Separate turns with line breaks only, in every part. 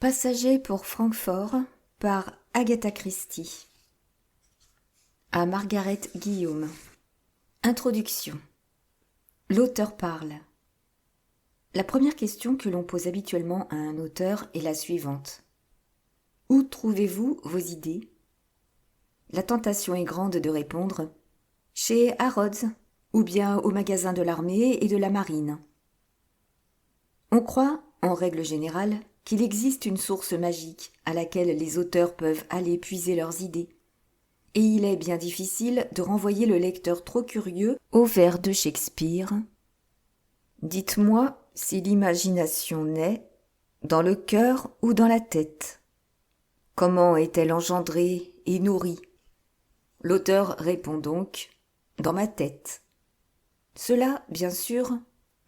Passager pour Francfort par Agatha Christie. À Margaret Guillaume. Introduction. L'auteur parle. La première question que l'on pose habituellement à un auteur est la suivante. Où trouvez-vous vos idées ? La tentation est grande de répondre « Chez Harrods » ou bien au magasin de l'armée et de la marine. On croit, en règle générale, qu'il existe une source magique à laquelle les auteurs peuvent aller puiser leurs idées. Et il est bien difficile de renvoyer le lecteur trop curieux aux vers de Shakespeare. Dites-moi si l'imagination naît dans le cœur ou dans la tête. Comment est-elle engendrée et nourrie ? L'auteur répond donc « dans ma tête ». Cela, bien sûr,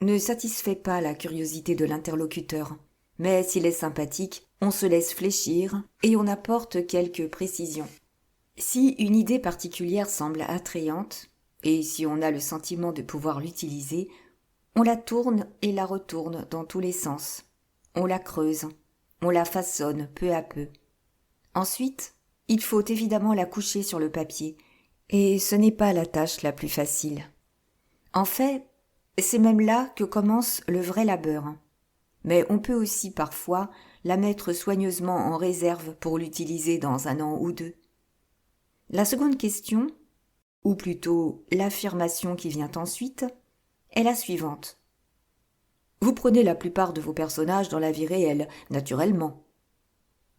ne satisfait pas la curiosité de l'interlocuteur. Mais s'il est sympathique, on se laisse fléchir et on apporte quelques précisions. Si une idée particulière semble attrayante, et si on a le sentiment de pouvoir l'utiliser, on la tourne et la retourne dans tous les sens. On la creuse, on la façonne peu à peu. Ensuite, il faut évidemment la coucher sur le papier, et ce n'est pas la tâche la plus facile. En fait, c'est même là que commence le vrai labeur. Mais on peut aussi parfois la mettre soigneusement en réserve pour l'utiliser dans un an ou deux. La seconde question, ou plutôt l'affirmation qui vient ensuite, est la suivante. Vous prenez la plupart de vos personnages dans la vie réelle, naturellement.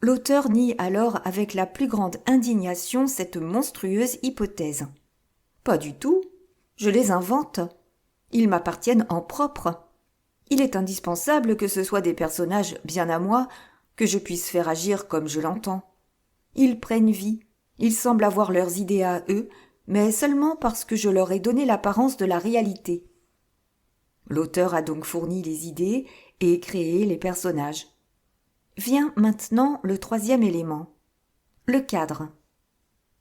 L'auteur nie alors avec la plus grande indignation cette monstrueuse hypothèse. Pas du tout, je les invente. Ils m'appartiennent en propre. Il est indispensable que ce soit des personnages bien à moi, que je puisse faire agir comme je l'entends. Ils prennent vie, ils semblent avoir leurs idées à eux, mais seulement parce que je leur ai donné l'apparence de la réalité. L'auteur a donc fourni les idées et créé les personnages. Vient maintenant le troisième élément, le cadre.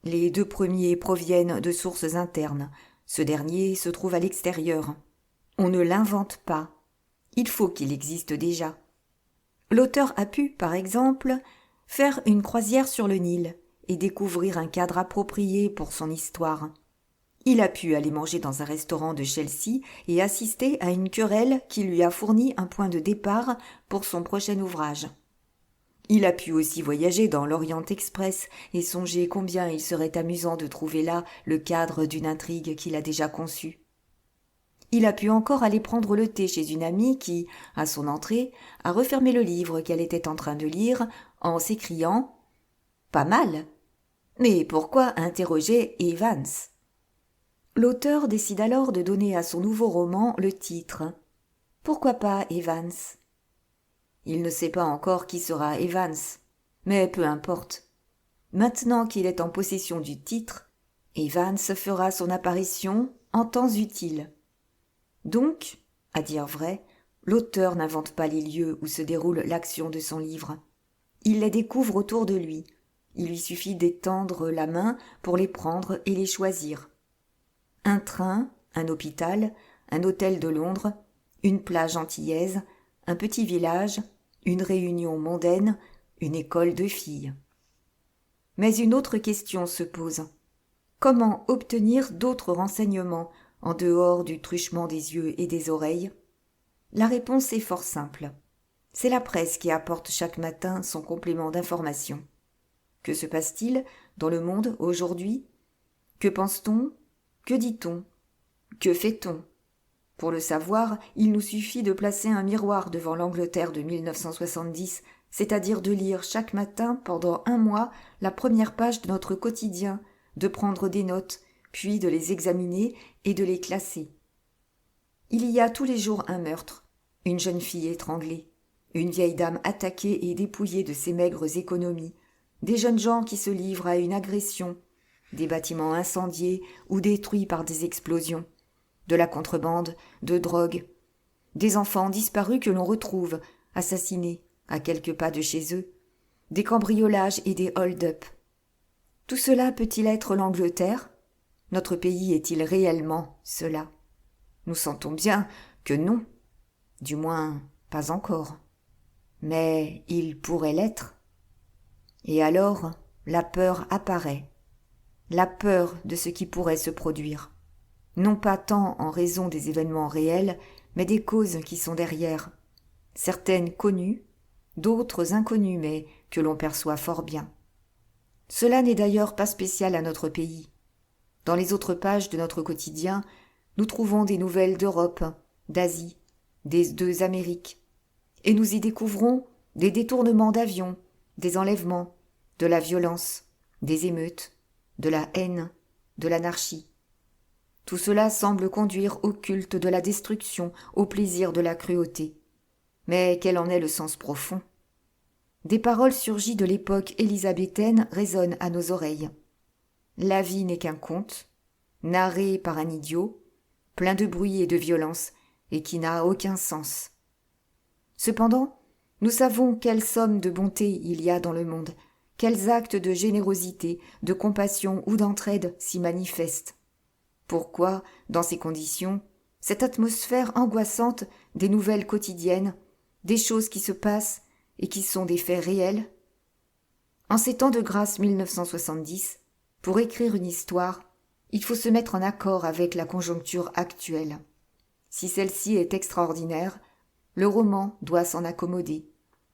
Les deux premiers proviennent de sources internes, ce dernier se trouve à l'extérieur. On ne l'invente pas. Il faut qu'il existe déjà. L'auteur a pu, par exemple, faire une croisière sur le Nil et découvrir un cadre approprié pour son histoire. Il a pu aller manger dans un restaurant de Chelsea et assister à une querelle qui lui a fourni un point de départ pour son prochain ouvrage. Il a pu aussi voyager dans l'Orient Express et songer combien il serait amusant de trouver là le cadre d'une intrigue qu'il a déjà conçue. Il a pu encore aller prendre le thé chez une amie qui, à son entrée, a refermé le livre qu'elle était en train de lire en s'écriant « Pas mal ! Mais pourquoi interroger Evans ?» L'auteur décide alors de donner à son nouveau roman le titre « Pourquoi pas Evans ?» Il ne sait pas encore qui sera Evans, mais peu importe. Maintenant qu'il est en possession du titre, Evans fera son apparition en temps utile. Donc, à dire vrai, l'auteur n'invente pas les lieux où se déroule l'action de son livre. Il les découvre autour de lui. Il lui suffit d'étendre la main pour les prendre et les choisir. Un train, un hôpital, un hôtel de Londres, une plage antillaise, un petit village, une réunion mondaine, une école de filles. Mais une autre question se pose. Comment obtenir d'autres renseignements en dehors du truchement des yeux et des oreilles? La réponse est fort simple. C'est la presse qui apporte chaque matin son complément d'information. Que se passe-t-il dans le monde aujourd'hui ? Que pense-t-on ? Que dit-on ? Que fait-on ? Pour le savoir, il nous suffit de placer un miroir devant l'Angleterre de 1970, c'est-à-dire de lire chaque matin pendant un mois la première page de notre quotidien, de prendre des notes, puis de les examiner et de les classer. Il y a tous les jours un meurtre, une jeune fille étranglée, une vieille dame attaquée et dépouillée de ses maigres économies, des jeunes gens qui se livrent à une agression, des bâtiments incendiés ou détruits par des explosions, de la contrebande, de drogue, des enfants disparus que l'on retrouve, assassinés, à quelques pas de chez eux, des cambriolages et des hold-up. Tout cela peut-il être l'Angleterre ? Notre pays est-il réellement cela ? Nous sentons bien que non, du moins pas encore. mais il pourrait l'être. Et alors, la peur apparaît, la peur de ce qui pourrait se produire, non pas tant en raison des événements réels, mais des causes qui sont derrière, certaines connues, d'autres inconnues, mais que l'on perçoit fort bien. Cela n'est d'ailleurs pas spécial à notre pays. Dans les autres pages de notre quotidien, nous trouvons des nouvelles d'Europe, d'Asie, des deux Amériques, et nous y découvrons des détournements d'avions, des enlèvements, de la violence, des émeutes, de la haine, de l'anarchie. Tout cela semble conduire au culte de la destruction, au plaisir de la cruauté. Mais quel en est le sens profond ? Des paroles surgies de l'époque élisabéthaine résonnent à nos oreilles. La vie n'est qu'un conte, narré par un idiot, plein de bruit et de violence, et qui n'a aucun sens. Cependant, nous savons quelle somme de bonté il y a dans le monde, quels actes de générosité, de compassion ou d'entraide s'y manifestent. Pourquoi, dans ces conditions, cette atmosphère angoissante des nouvelles quotidiennes, des choses qui se passent et qui sont des faits réels ? En ces temps de grâce 1970, pour écrire une histoire, il faut se mettre en accord avec la conjoncture actuelle. Si celle-ci est extraordinaire, le roman doit s'en accommoder,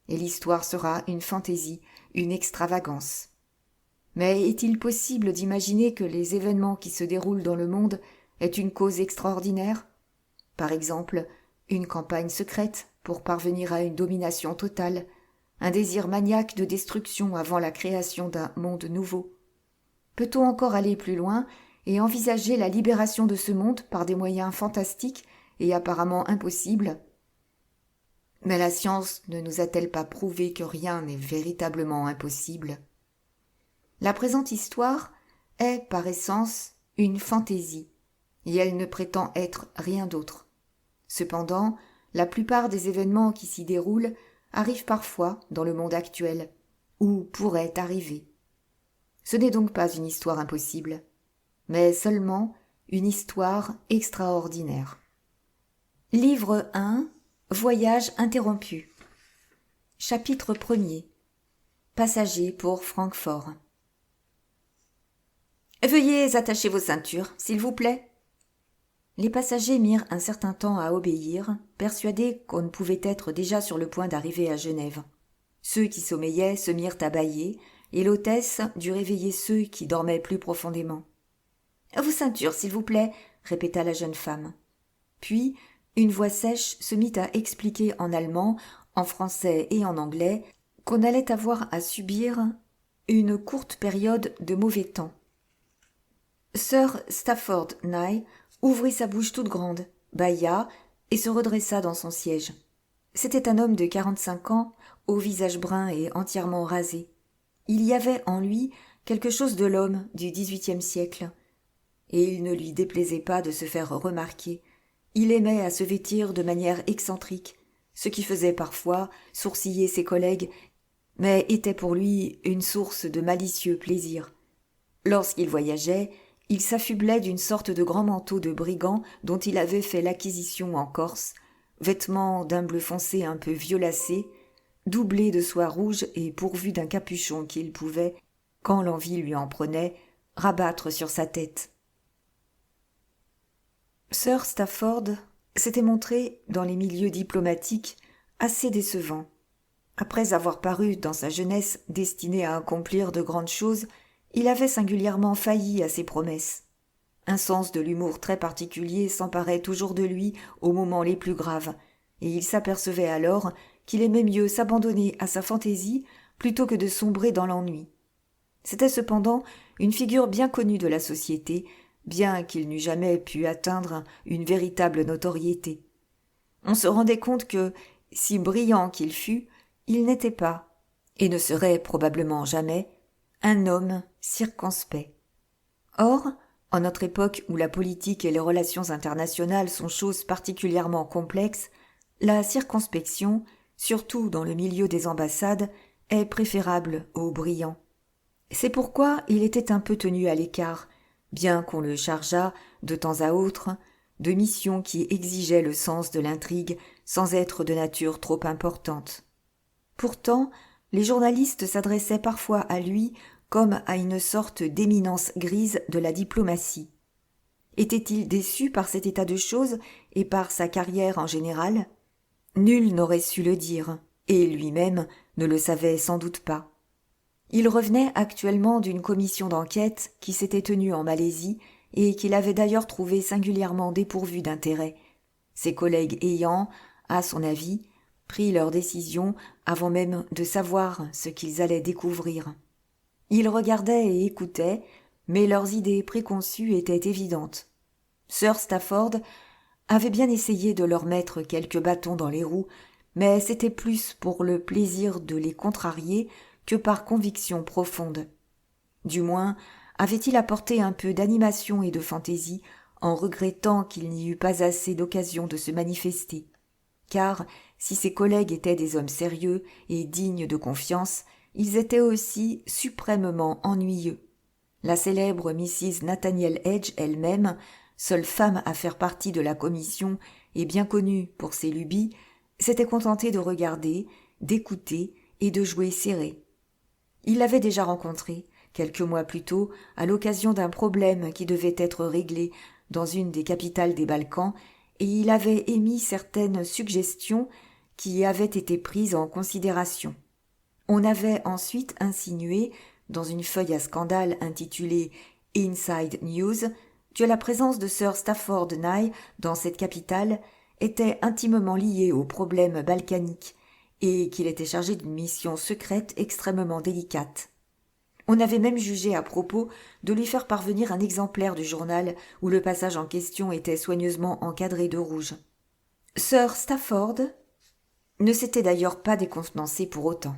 et l'histoire sera une fantaisie, une extravagance. Mais est-il possible d'imaginer que les événements qui se déroulent dans le monde aient une cause extraordinaire ? Par exemple, une campagne secrète pour parvenir à une domination totale, un désir maniaque de destruction avant la création d'un monde nouveau. Peut-on encore aller plus loin et envisager la libération de ce monde par des moyens fantastiques et apparemment impossibles ? Mais la science ne nous a-t-elle pas prouvé que rien n'est véritablement impossible ? La présente histoire est, par essence, une fantaisie, et elle ne prétend être rien d'autre. Cependant, la plupart des événements qui s'y déroulent arrivent parfois dans le monde actuel, ou pourraient arriver. Ce n'est donc pas une histoire impossible, mais seulement une histoire extraordinaire. Livre 1, Voyage interrompu. Chapitre 1er. Passagers pour Francfort. Veuillez attacher vos ceintures, s'il vous plaît. Les passagers mirent un certain temps à obéir, persuadés qu'on ne pouvait être déjà sur le point d'arriver à Genève. Ceux qui sommeillaient se mirent à bâiller, et l'hôtesse dut réveiller ceux qui dormaient plus profondément. « Vos ceintures, s'il vous plaît, » répéta la jeune femme. Puis, une voix sèche se mit à expliquer en allemand, en français et en anglais qu'on allait avoir à subir une courte période de mauvais temps. Sir Stafford Nye ouvrit sa bouche toute grande, bâilla et se redressa dans son siège. C'était un homme de 45 ans, au visage brun et entièrement rasé. Il y avait en lui quelque chose de l'homme du XVIIIe siècle, et il ne lui déplaisait pas de se faire remarquer. Il aimait à se vêtir de manière excentrique, ce qui faisait parfois sourciller ses collègues, mais était pour lui une source de malicieux plaisir. Lorsqu'il voyageait, il s'affublait d'une sorte de grand manteau de brigand dont il avait fait l'acquisition en Corse, vêtement d'un bleu foncé un peu violacé, doublé de soie rouge et pourvu d'un capuchon qu'il pouvait, quand l'envie lui en prenait, rabattre sur sa tête. Sir Stafford s'était montré, dans les milieux diplomatiques, assez décevant. Après avoir paru, dans sa jeunesse, destiné à accomplir de grandes choses, il avait singulièrement failli à ses promesses. Un sens de l'humour très particulier s'emparait toujours de lui aux moments les plus graves, et il s'apercevait alors qu'il aimait mieux s'abandonner à sa fantaisie plutôt que de sombrer dans l'ennui. C'était cependant une figure bien connue de la société, bien qu'il n'eût jamais pu atteindre une véritable notoriété. On se rendait compte que, si brillant qu'il fût, il n'était pas, et ne serait probablement jamais, un homme circonspect. Or, en notre époque où la politique et les relations internationales sont choses particulièrement complexes, la circonspection, surtout dans le milieu des ambassades, est préférable au brillant. C'est pourquoi il était un peu tenu à l'écart, bien qu'on le chargeât, de temps à autre, de missions qui exigeaient le sens de l'intrigue sans être de nature trop importante. Pourtant, les journalistes s'adressaient parfois à lui comme à une sorte d'éminence grise de la diplomatie. Était-il déçu par cet état de choses et par sa carrière en général ? Nul n'aurait su le dire, et lui-même ne le savait sans doute pas. Il revenait actuellement d'une commission d'enquête qui s'était tenue en Malaisie et qu'il avait d'ailleurs trouvée singulièrement dépourvue d'intérêt, ses collègues ayant, à son avis, pris leur décision avant même de savoir ce qu'ils allaient découvrir. Ils regardaient et écoutaient, mais leurs idées préconçues étaient évidentes. Sir Stafford avait bien essayé de leur mettre quelques bâtons dans les roues, mais c'était plus pour le plaisir de les contrarier que par conviction profonde. Du moins, avait-il apporté un peu d'animation et de fantaisie en regrettant qu'il n'y eût pas assez d'occasion de se manifester. Car, si ses collègues étaient des hommes sérieux et dignes de confiance, ils étaient aussi suprêmement ennuyeux. La célèbre Mrs. Nathaniel Edge elle-même, seule femme à faire partie de la commission et bien connue pour ses lubies, s'était contentée de regarder, d'écouter et de jouer serré. Il l'avait déjà rencontrée, quelques mois plus tôt, à l'occasion d'un problème qui devait être réglé dans une des capitales des Balkans, et il avait émis certaines suggestions qui avaient été prises en considération. On avait ensuite insinué, dans une feuille à scandale intitulée « Inside News », que la présence de Sir Stafford Nye dans cette capitale était intimement liée au problème balkanique et qu'il était chargé d'une mission secrète extrêmement délicate. On avait même jugé à propos de lui faire parvenir un exemplaire du journal où le passage en question était soigneusement encadré de rouge. Sir Stafford ne s'était d'ailleurs pas décontenancé pour autant.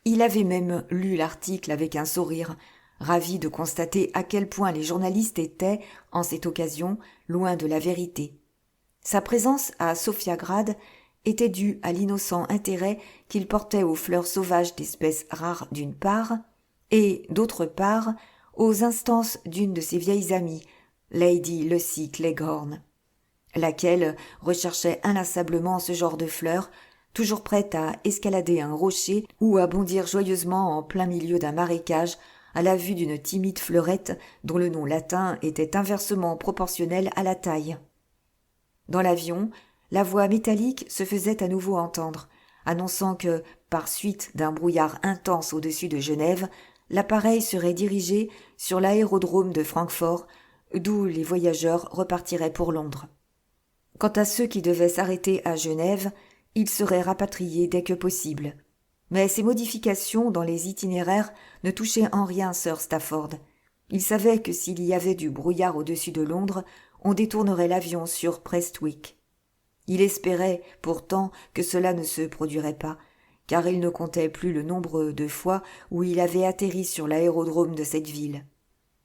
Il avait même lu l'article avec un sourire, ravi de constater à quel point les journalistes étaient, en cette occasion, loin de la vérité. Sa présence à Sophiagrad était due à l'innocent intérêt qu'il portait aux fleurs sauvages d'espèces rares d'une part, et, d'autre part, aux instances d'une de ses vieilles amies, Lady Lucy Cleghorn, laquelle recherchait inlassablement ce genre de fleurs, toujours prête à escalader un rocher ou à bondir joyeusement en plein milieu d'un marécage à la vue d'une timide fleurette dont le nom latin était inversement proportionnel à la taille. Dans l'avion, la voix métallique se faisait à nouveau entendre, annonçant que, par suite d'un brouillard intense au-dessus de Genève, l'appareil serait dirigé sur l'aérodrome de Francfort, d'où les voyageurs repartiraient pour Londres. Quant à ceux qui devaient s'arrêter à Genève, ils seraient rapatriés dès que possible. Mais ces modifications dans les itinéraires ne touchaient en rien Sir Stafford. Il savait que s'il y avait du brouillard au-dessus de Londres, on détournerait l'avion sur Prestwick. Il espérait, pourtant, que cela ne se produirait pas, car il ne comptait plus le nombre de fois où il avait atterri sur l'aérodrome de cette ville.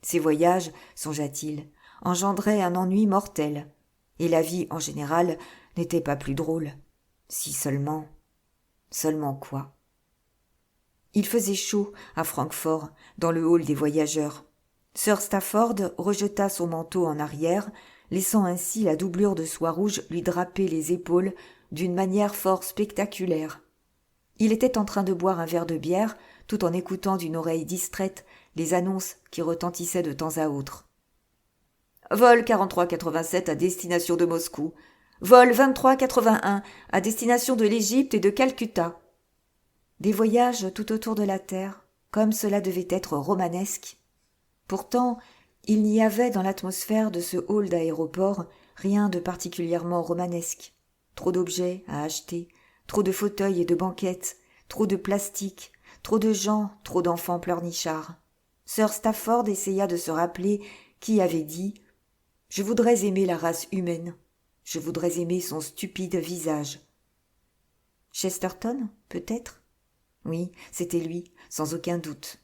Ces voyages, songea-t-il, engendraient un ennui mortel, et la vie, en général, n'était pas plus drôle. Si seulement... Seulement quoi ? Il faisait chaud à Francfort, dans le hall des voyageurs. Sir Stafford rejeta son manteau en arrière, laissant ainsi la doublure de soie rouge lui draper les épaules d'une manière fort spectaculaire. Il était en train de boire un verre de bière, tout en écoutant d'une oreille distraite les annonces qui retentissaient de temps à autre. Vol 4387 à destination de Moscou. Vol 2381 à destination de l'Égypte et de Calcutta. Des voyages tout autour de la terre, comme cela devait être romanesque. Pourtant, il n'y avait dans l'atmosphère de ce hall d'aéroport rien de particulièrement romanesque. Trop d'objets à acheter, trop de fauteuils et de banquettes, trop de plastique, trop de gens, trop d'enfants pleurnichards. Sir Stafford essaya de se rappeler qui avait dit « Je voudrais aimer la race humaine. Je voudrais aimer son stupide visage. » Chesterton, peut-être ? Oui, c'était lui, sans aucun doute.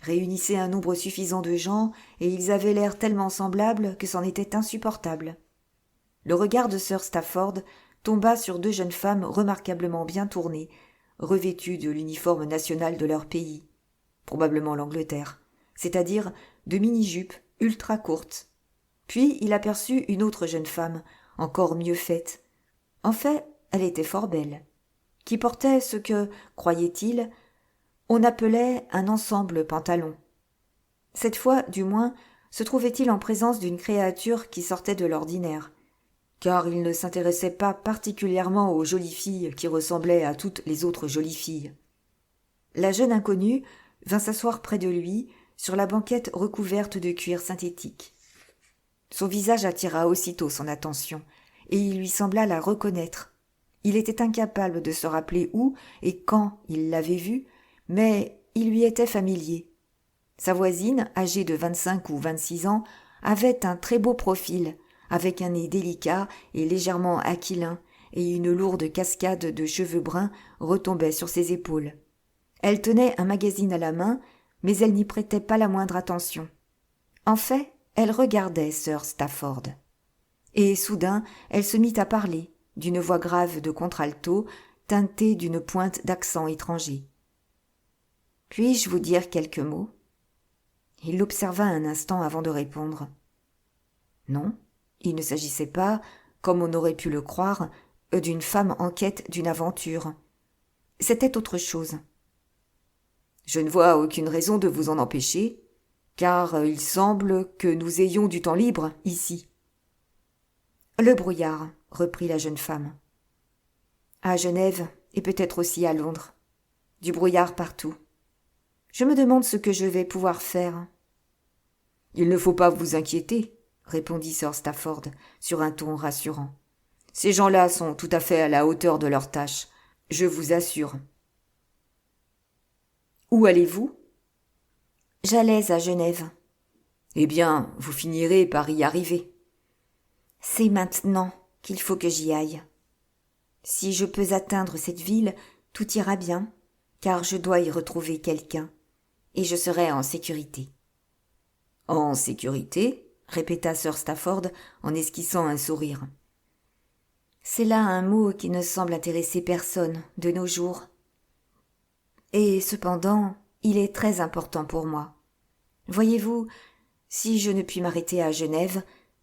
Réunissez un nombre suffisant de gens, et ils avaient l'air tellement semblables que c'en était insupportable. Le regard de Sir Stafford tomba sur deux jeunes femmes remarquablement bien tournées, revêtues de l'uniforme national de leur pays, probablement l'Angleterre, c'est-à-dire de mini-jupes ultra courtes. Puis il aperçut une autre jeune femme, encore mieux faite. En fait, elle était fort belle. qui portait ce que, croyait-il, on appelait un ensemble pantalon. Cette fois, du moins, se trouvait-il en présence d'une créature qui sortait de l'ordinaire, car il ne s'intéressait pas particulièrement aux jolies filles qui ressemblaient à toutes les autres jolies filles. La jeune inconnue vint s'asseoir près de lui, sur la banquette recouverte de cuir synthétique. Son visage attira aussitôt son attention, et il lui sembla la reconnaître. Il était incapable de se rappeler où et quand il l'avait vue, mais il lui était familier. Sa voisine, âgée de 25 ou 26 ans, avait un très beau profil, avec un nez délicat et légèrement aquilin, et une lourde cascade de cheveux bruns retombait sur ses épaules. Elle tenait un magazine à la main, mais elle n'y prêtait pas la moindre attention. En fait, elle regardait Sir Stafford. Et soudain, elle se mit à parler, d'une voix grave de contralto, teintée d'une pointe d'accent étranger. « Puis-je vous dire quelques mots ?» Il l'observa un instant avant de répondre. Non, il ne s'agissait pas, comme on aurait pu le croire, d'une femme en quête d'une aventure. C'était autre chose. Je ne vois aucune raison de vous en empêcher, car il semble que nous ayons du temps libre ici. Le brouillard, reprit la jeune femme. À Genève, et peut-être aussi à Londres. Du brouillard partout. Je me demande ce que je vais pouvoir faire. Il ne faut pas vous inquiéter, répondit Sir Stafford sur un ton rassurant. Ces gens-là sont tout à fait à la hauteur de leur tâche, je vous assure. Où allez-vous ? J'allais à Genève. Eh bien, vous finirez par y arriver. C'est maintenant qu'il faut que j'y aille. Si je peux atteindre cette ville, tout ira bien, car je dois y retrouver quelqu'un, et je serai en sécurité. En sécurité ? Répéta Sir Stafford en esquissant un sourire. C'est là un mot qui ne semble intéresser personne de nos jours. Et cependant, il est très important pour moi. Voyez-vous, si je ne puis m'arrêter à Genève,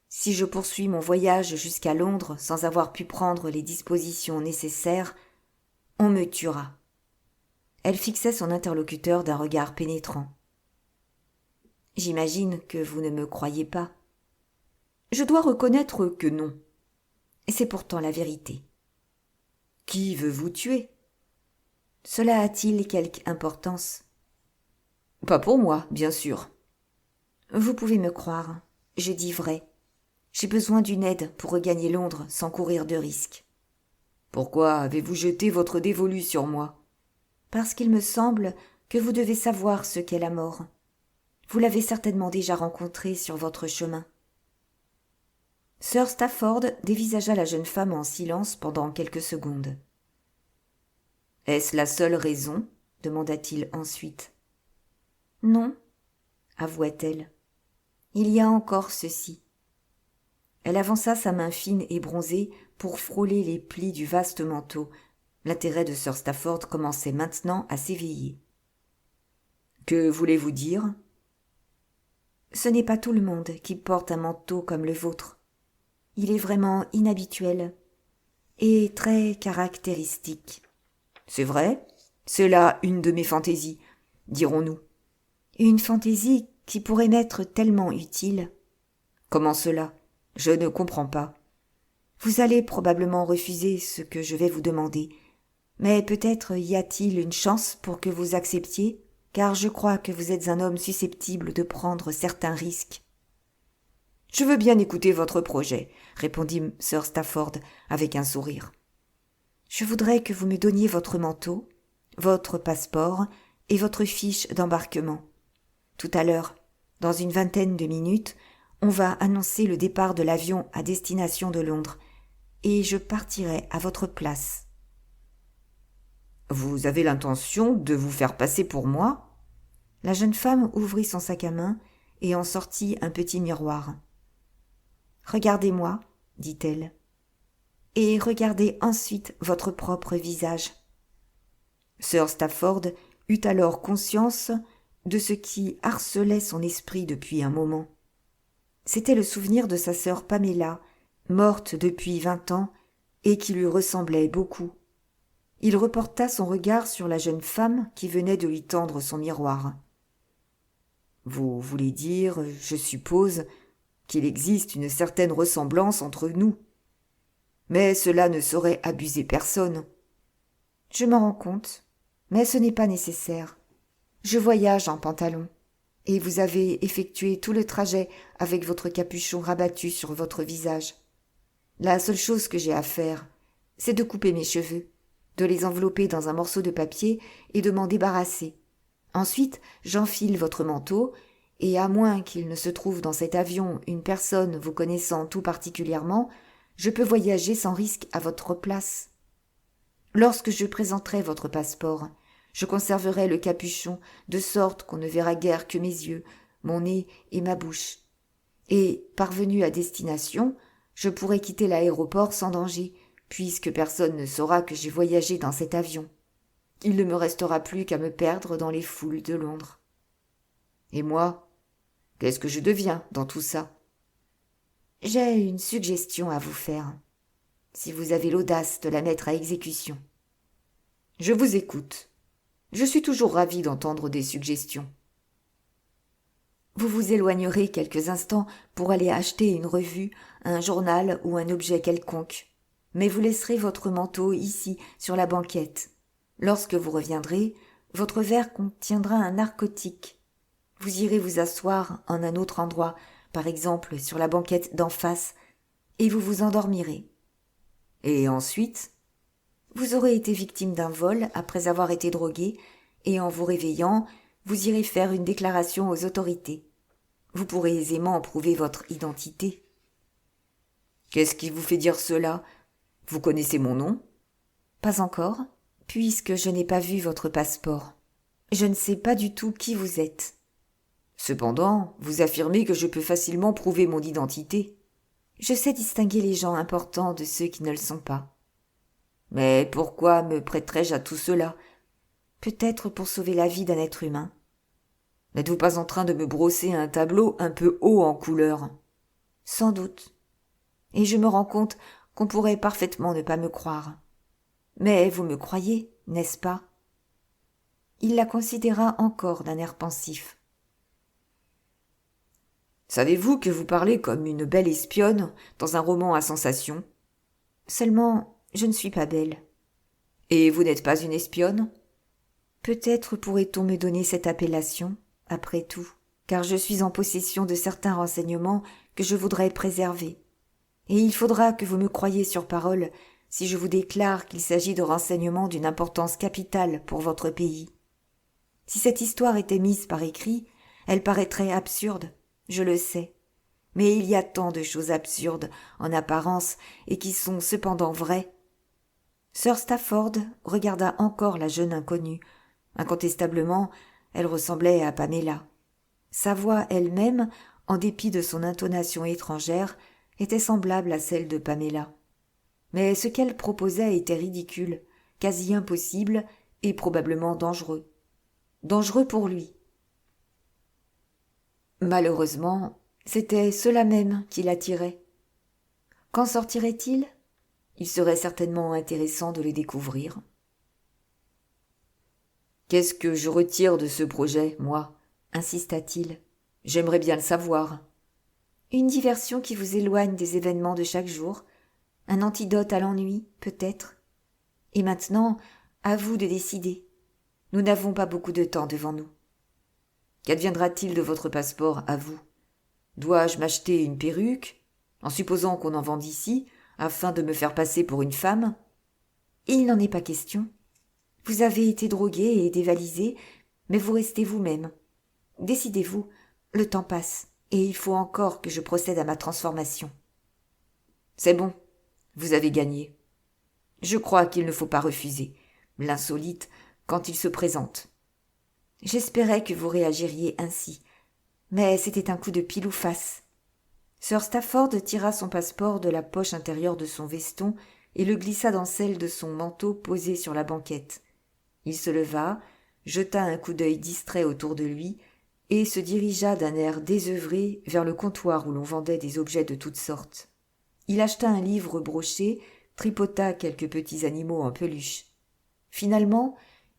si je poursuis mon voyage jusqu'à Londres sans avoir pu prendre les dispositions nécessaires, on me tuera. Elle fixait son interlocuteur d'un regard pénétrant. J'imagine que vous ne me croyez pas. Je dois reconnaître que non. Et c'est pourtant la vérité. Qui veut vous tuer ? Cela a-t-il quelque importance ? Pas pour moi, bien sûr. Vous pouvez me croire, je dis vrai. J'ai besoin d'une aide pour regagner Londres sans courir de risques. Pourquoi avez-vous jeté votre dévolu sur moi ? Parce qu'il me semble que vous devez savoir ce qu'est la mort. Vous l'avez certainement déjà rencontrée sur votre chemin. Sir Stafford dévisagea la jeune femme en silence pendant quelques secondes. « Est-ce la seule raison ?» demanda-t-il ensuite. « Non, avoua-t-elle. Il y a encore ceci. » Elle avança sa main fine et bronzée pour frôler les plis du vaste manteau. L'intérêt de Sir Stafford commençait maintenant à s'éveiller. « Que voulez-vous dire ?»« Ce n'est pas tout le monde qui porte un manteau comme le vôtre. Il est vraiment inhabituel et très caractéristique. » « C'est vrai, c'est là une de mes fantaisies, dirons-nous. »« Une fantaisie qui pourrait m'être tellement utile. »« Comment cela ? Je ne comprends pas. »« Vous allez probablement refuser ce que je vais vous demander, mais peut-être y a-t-il une chance pour que vous acceptiez, car je crois que vous êtes un homme susceptible de prendre certains risques. »« Je veux bien écouter votre projet, » répondit Sir Stafford avec un sourire. Je voudrais que vous me donniez votre manteau, votre passeport et votre fiche d'embarquement. Tout à l'heure, dans une vingtaine de minutes, on va annoncer le départ de l'avion à destination de Londres, et je partirai à votre place. Vous avez l'intention de vous faire passer pour moi ? La jeune femme ouvrit son sac à main et en sortit un petit miroir. Regardez-moi, dit-elle. Et regardez ensuite votre propre visage. Sir Stafford eut alors conscience de ce qui harcelait son esprit depuis un moment. C'était le souvenir de sa sœur Pamela, morte depuis 20 ans et qui lui ressemblait beaucoup. il reporta son regard sur la jeune femme qui venait de lui tendre son miroir. « Vous voulez dire, je suppose, qu'il existe une certaine ressemblance entre nous. Mais cela ne saurait abuser personne. »« Je m'en rends compte, mais ce n'est pas nécessaire. Je voyage en pantalon, et vous avez effectué tout le trajet avec votre capuchon rabattu sur votre visage. La seule chose que j'ai à faire, c'est de couper mes cheveux, de les envelopper dans un morceau de papier et de m'en débarrasser. Ensuite, j'enfile votre manteau, et à moins qu'il ne se trouve dans cet avion une personne vous connaissant tout particulièrement, je peux voyager sans risque à votre place. Lorsque je présenterai votre passeport, je conserverai le capuchon de sorte qu'on ne verra guère que mes yeux, mon nez et ma bouche. Et, parvenu à destination, je pourrai quitter l'aéroport sans danger, puisque personne ne saura que j'ai voyagé dans cet avion. Il ne me restera plus qu'à me perdre dans les foules de Londres. Et moi, qu'est-ce que je deviens dans tout ça ? J'ai une suggestion à vous faire, si vous avez l'audace de la mettre à exécution. Je vous écoute. Je suis toujours ravi d'entendre des suggestions. Vous vous éloignerez quelques instants pour aller acheter une revue, un journal ou un objet quelconque, mais vous laisserez votre manteau ici, sur la banquette. Lorsque vous reviendrez, votre verre contiendra un narcotique. Vous irez vous asseoir en un autre endroit, par exemple sur la banquette d'en face, et vous vous endormirez. Et ensuite, vous aurez été victime d'un vol après avoir été drogué, et en vous réveillant, vous irez faire une déclaration aux autorités. Vous pourrez aisément prouver votre identité. Qu'est-ce qui vous fait dire cela ? Vous connaissez mon nom ? Pas encore, puisque je n'ai pas vu votre passeport. Je ne sais pas du tout qui vous êtes. Cependant, vous affirmez que je peux facilement prouver mon identité. Je sais distinguer les gens importants de ceux qui ne le sont pas. Mais pourquoi me prêterais-je à tout cela ? Peut-être pour sauver la vie d'un être humain. N'êtes-vous pas en train de me brosser un tableau un peu haut en couleur ? Sans doute. Et je me rends compte qu'on pourrait parfaitement ne pas me croire. Mais vous me croyez, n'est-ce pas ? Il la considéra encore d'un air pensif. Savez-vous que vous parlez comme une belle espionne dans un roman à sensation ? Seulement, je ne suis pas belle. Et vous n'êtes pas une espionne ? Peut-être pourrait-on me donner cette appellation, après tout, car je suis en possession de certains renseignements que je voudrais préserver. Et il faudra que vous me croyiez sur parole si je vous déclare qu'il s'agit de renseignements d'une importance capitale pour votre pays. Si cette histoire était mise par écrit, elle paraîtrait absurde, je le sais. Mais il y a tant de choses absurdes en apparence et qui sont cependant vraies. Sir Stafford regarda encore la jeune inconnue. Incontestablement, elle ressemblait à Paméla. Sa voix elle-même, en dépit de son intonation étrangère, était semblable à celle de Paméla. Mais ce qu'elle proposait était ridicule, quasi impossible et probablement dangereux. Dangereux pour lui. Malheureusement, c'était cela même qui l'attirait. Qu'en sortirait-il ? Il serait certainement intéressant de le découvrir. « Qu'est-ce que je retire de ce projet, moi ?» insista-t-il. « J'aimerais bien le savoir. » Une diversion qui vous éloigne des événements de chaque jour, un antidote à l'ennui, peut-être. Et maintenant, à vous de décider. Nous n'avons pas beaucoup de temps devant nous. Qu'adviendra-t-il de votre passeport à vous ? Dois-je m'acheter une perruque, en supposant qu'on en vende ici, afin de me faire passer pour une femme ? Il n'en est pas question. Vous avez été drogué et dévalisé, mais vous restez vous-même. Décidez-vous, le temps passe, et il faut encore que je procède à ma transformation. C'est bon, vous avez gagné. Je crois qu'il ne faut pas refuser l'insolite quand il se présente. J'espérais que vous réagiriez ainsi, mais c'était un coup de pile ou face. Sir Stafford tira son passeport de la poche intérieure de son veston et le glissa dans celle de son manteau posé sur la banquette. Il se leva, jeta un coup d'œil distrait autour de lui et se dirigea d'un air désœuvré vers le comptoir où l'on vendait des objets de toutes sortes. Il acheta un livre broché, tripota quelques petits animaux en peluche. Finalement,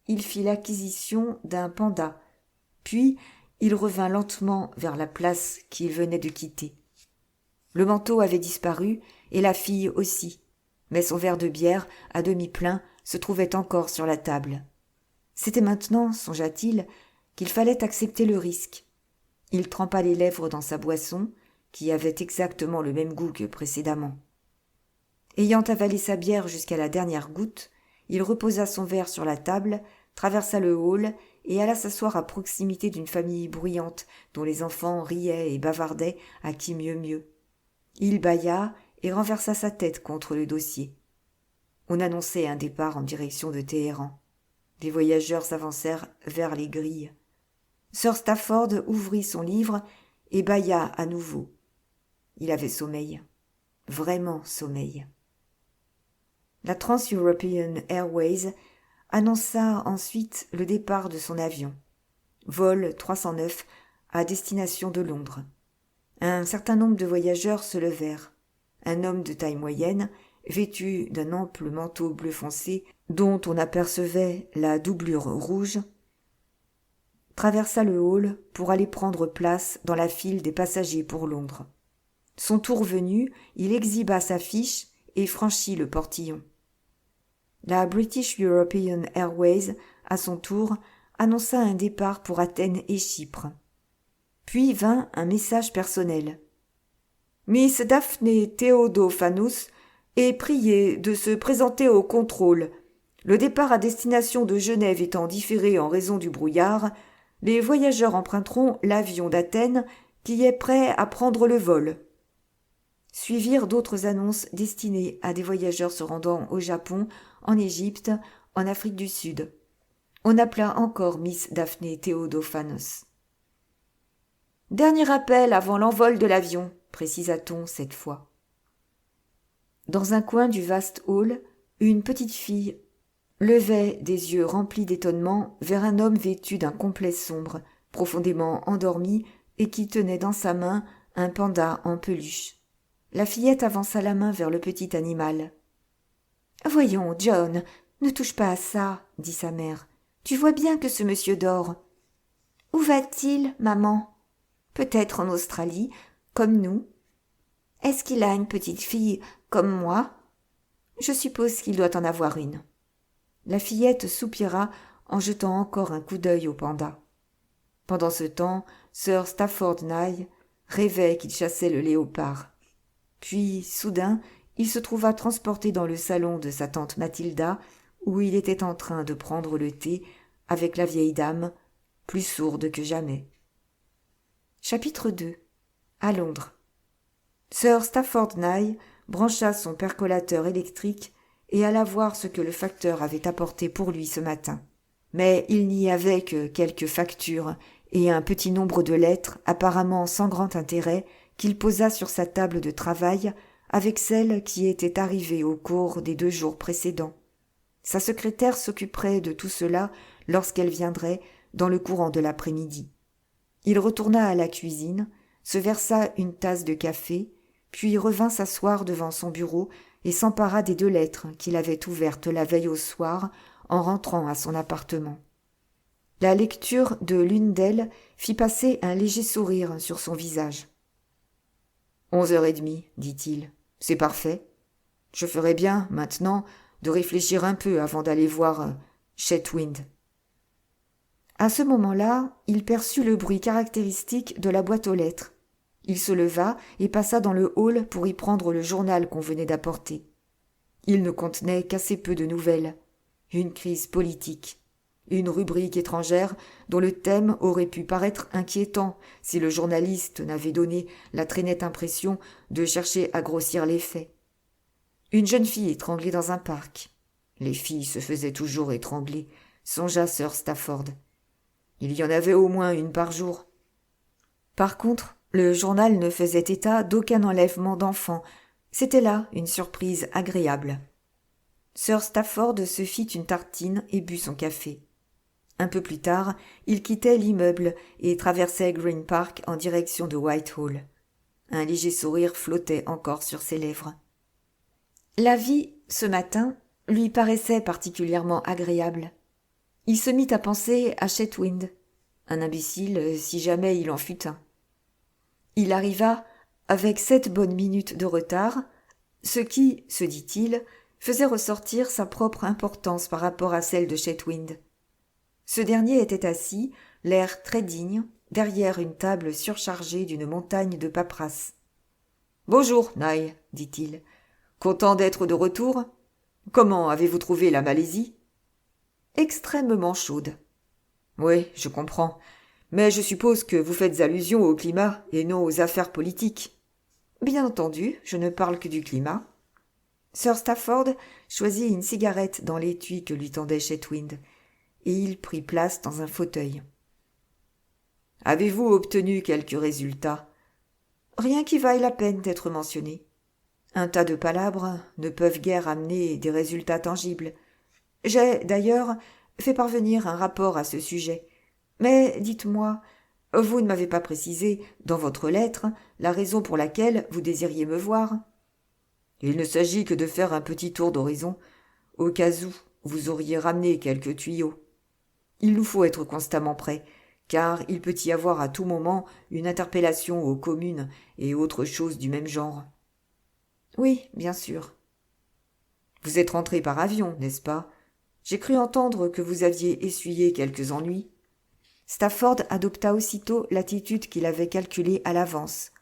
il fit l'acquisition d'un panda, puis il revint lentement vers la place qu'il venait de quitter. Le manteau avait disparu, et la fille aussi, mais son verre de bière, à demi plein, se trouvait encore sur la table. C'était maintenant, songea-t-il, qu'il fallait accepter le risque. Il trempa les lèvres dans sa boisson, qui avait exactement le même goût que précédemment. Ayant avalé sa bière jusqu'à la dernière goutte, il reposa son verre sur la table, traversa le hall et alla s'asseoir à proximité d'une famille bruyante dont les enfants riaient et bavardaient à qui mieux mieux. Il bâilla et renversa sa tête contre le dossier. On annonçait un départ en direction de Téhéran. Les voyageurs s'avancèrent vers les grilles. Sir Stafford ouvrit son livre et bâilla à nouveau. Il avait sommeil, vraiment sommeil. La Trans-European Airways annonça ensuite le départ de son avion. Vol 309 à destination de Londres. Un certain nombre de voyageurs se levèrent. Un homme de taille moyenne, vêtu d'un ample manteau bleu foncé dont on apercevait la doublure rouge, traversa le hall pour aller prendre place dans la file des passagers pour Londres. Son tour venu, il exhiba sa fiche et franchit le portillon. La British European Airways, à son tour, annonça un départ pour Athènes et Chypre. Puis vint un message personnel. Miss Daphné Theodophanous est priée de se présenter au contrôle. Le départ à destination de Genève étant différé en raison du brouillard, les voyageurs emprunteront l'avion d'Athènes qui est prêt à prendre le vol. Suivirent d'autres annonces destinées à des voyageurs se rendant au Japon, en Égypte, en Afrique du Sud. On appela encore Miss Daphné Theodophanous. « Dernier appel avant l'envol de l'avion », précisa-t-on cette fois. Dans un coin du vaste hall, une petite fille levait des yeux remplis d'étonnement vers un homme vêtu d'un complet sombre, profondément endormi et qui tenait dans sa main un panda en peluche. La fillette avança la main vers le petit animal. « Voyons, John, ne touche pas à ça, dit sa mère. Tu vois bien que ce monsieur dort. Où va-t-il, maman? Peut-être en Australie, comme nous. Est-ce qu'il a une petite fille comme moi? Je suppose qu'il doit en avoir une. La fillette soupira en jetant encore un coup d'œil au panda. Pendant ce temps, Sir Stafford Nye rêvait qu'il chassait le léopard. Puis, soudain, il se trouva transporté dans le salon de sa tante Mathilda, où il était en train de prendre le thé avec la vieille dame, plus sourde que jamais. Chapitre 2. À Londres. Sir Stafford Nye brancha son percolateur électrique et alla voir ce que le facteur avait apporté pour lui ce matin. Mais il n'y avait que quelques factures et un petit nombre de lettres apparemment sans grand intérêt qu'il posa sur sa table de travail avec celles qui étaient arrivées au cours des 2 jours précédents. Sa secrétaire s'occuperait de tout cela lorsqu'elle viendrait dans le courant de l'après-midi. Il retourna à la cuisine, se versa une tasse de café, puis revint s'asseoir devant son bureau et s'empara des 2 lettres qu'il avait ouvertes la veille au soir en rentrant à son appartement. La lecture de l'une d'elles fit passer un léger sourire sur son visage. « 11h30, dit-il. C'est parfait. Je ferais bien, maintenant, de réfléchir un peu avant d'aller voir Chetwynd. » À ce moment-là, il perçut le bruit caractéristique de la boîte aux lettres. Il se leva et passa dans le hall pour y prendre le journal qu'on venait d'apporter. Il ne contenait qu'assez peu de nouvelles. Une crise politique. Une rubrique étrangère dont le thème aurait pu paraître inquiétant si le journaliste n'avait donné la très nette impression de chercher à grossir les faits. Une jeune fille étranglée dans un parc. Les filles se faisaient toujours étrangler, songea Sir Stafford. Il y en avait au moins une par jour. Par contre, le journal ne faisait état d'aucun enlèvement d'enfants. C'était là une surprise agréable. Sir Stafford se fit une tartine et but son café. Un peu plus tard, il quittait l'immeuble et traversait Green Park en direction de Whitehall. Un léger sourire flottait encore sur ses lèvres. La vie, ce matin, lui paraissait particulièrement agréable. Il se mit à penser à Chetwynd, un imbécile si jamais il en fut un. Il arriva avec 7 bonnes minutes de retard, ce qui, se dit-il, faisait ressortir sa propre importance par rapport à celle de Chetwynd. Ce dernier était assis, l'air très digne, derrière une table surchargée d'une montagne de paperasses. « Bonjour, Nye, dit-il. Content d'être de retour ? Comment avez-vous trouvé la Malaisie ? » Extrêmement chaude. « Oui, je comprends. Mais je suppose que vous faites allusion au climat et non aux affaires politiques. »« Bien entendu, je ne parle que du climat. » Sir Stafford choisit une cigarette dans l'étui que lui tendait Chetwynd, et il prit place dans un fauteuil. « Avez-vous obtenu quelques résultats ? » « Rien qui vaille la peine d'être mentionné. Un tas de palabres ne peuvent guère amener des résultats tangibles. J'ai, d'ailleurs, fait parvenir un rapport à ce sujet. Mais, dites-moi, vous ne m'avez pas précisé, dans votre lettre, la raison pour laquelle vous désiriez me voir. Il ne s'agit que de faire un petit tour d'horizon, au cas où vous auriez ramené quelques tuyaux. Il nous faut être constamment prêts, car il peut y avoir à tout moment une interpellation aux communes et autres choses du même genre. Oui, bien sûr. Vous êtes rentré par avion, n'est-ce pas ? J'ai cru entendre que vous aviez essuyé quelques ennuis. Stafford adopta aussitôt l'attitude qu'il avait calculée à l'avance,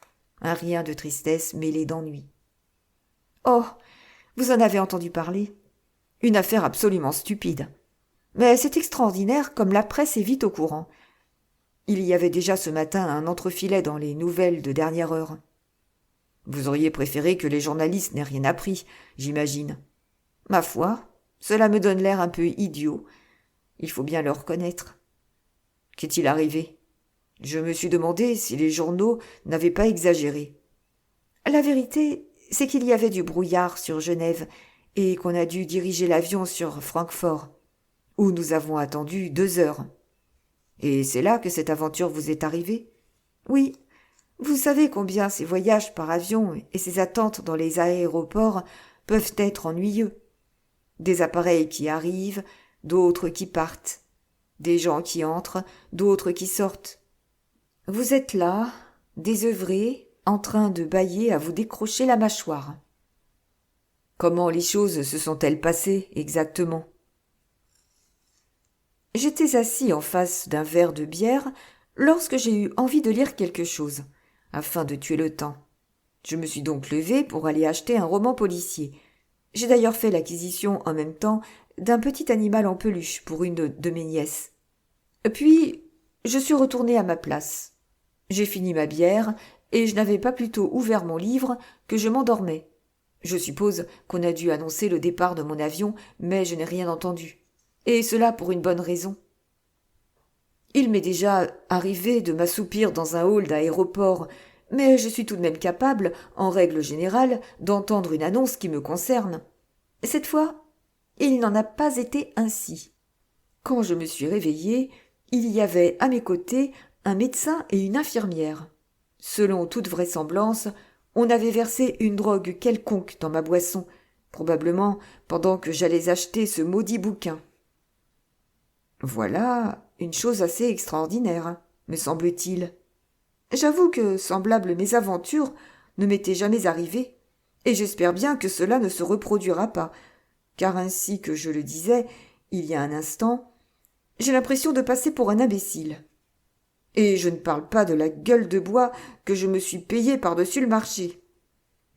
un rien de tristesse mêlé d'ennui. Oh, vous en avez entendu parler ? Une affaire absolument stupide. Mais c'est extraordinaire comme la presse est vite au courant. Il y avait déjà ce matin un entrefilet dans les nouvelles de dernière heure. Vous auriez préféré que les journalistes n'aient rien appris, j'imagine. Ma foi, cela me donne l'air un peu idiot. Il faut bien le reconnaître. Qu'est-il arrivé ? Je me suis demandé si les journaux n'avaient pas exagéré. La vérité, c'est qu'il y avait du brouillard sur Genève et qu'on a dû diriger l'avion sur Francfort, où nous avons attendu 2 heures. Et c'est là que cette aventure vous est arrivée ? Oui. Vous savez combien ces voyages par avion et ces attentes dans les aéroports peuvent être ennuyeux. Des appareils qui arrivent, d'autres qui partent. Des gens qui entrent, d'autres qui sortent. Vous êtes là, désœuvré, en train de bâiller à vous décrocher la mâchoire. Comment les choses se sont-elles passées exactement ? J'étais assis en face d'un verre de bière lorsque j'ai eu envie de lire quelque chose, afin de tuer le temps. Je me suis donc levé pour aller acheter un roman policier. J'ai d'ailleurs fait l'acquisition en même temps d'un petit animal en peluche pour une de mes nièces. Puis, je suis retourné à ma place. J'ai fini ma bière et je n'avais pas plutôt ouvert mon livre que je m'endormais. Je suppose qu'on a dû annoncer le départ de mon avion, mais je n'ai rien entendu. Et cela pour une bonne raison. Il m'est déjà arrivé de m'assoupir dans un hall d'aéroport, mais je suis tout de même capable, en règle générale, d'entendre une annonce qui me concerne. Cette fois, il n'en a pas été ainsi. Quand je me suis réveillée, il y avait à mes côtés un médecin et une infirmière. Selon toute vraisemblance, on avait versé une drogue quelconque dans ma boisson, probablement pendant que j'allais acheter ce maudit bouquin. Voilà une chose assez extraordinaire, me semble-t-il. J'avoue que semblable mésaventure ne m'était jamais arrivée, et j'espère bien que cela ne se reproduira pas, car ainsi que je le disais il y a un instant, j'ai l'impression de passer pour un imbécile. Et je ne parle pas de la gueule de bois que je me suis payée par-dessus le marché.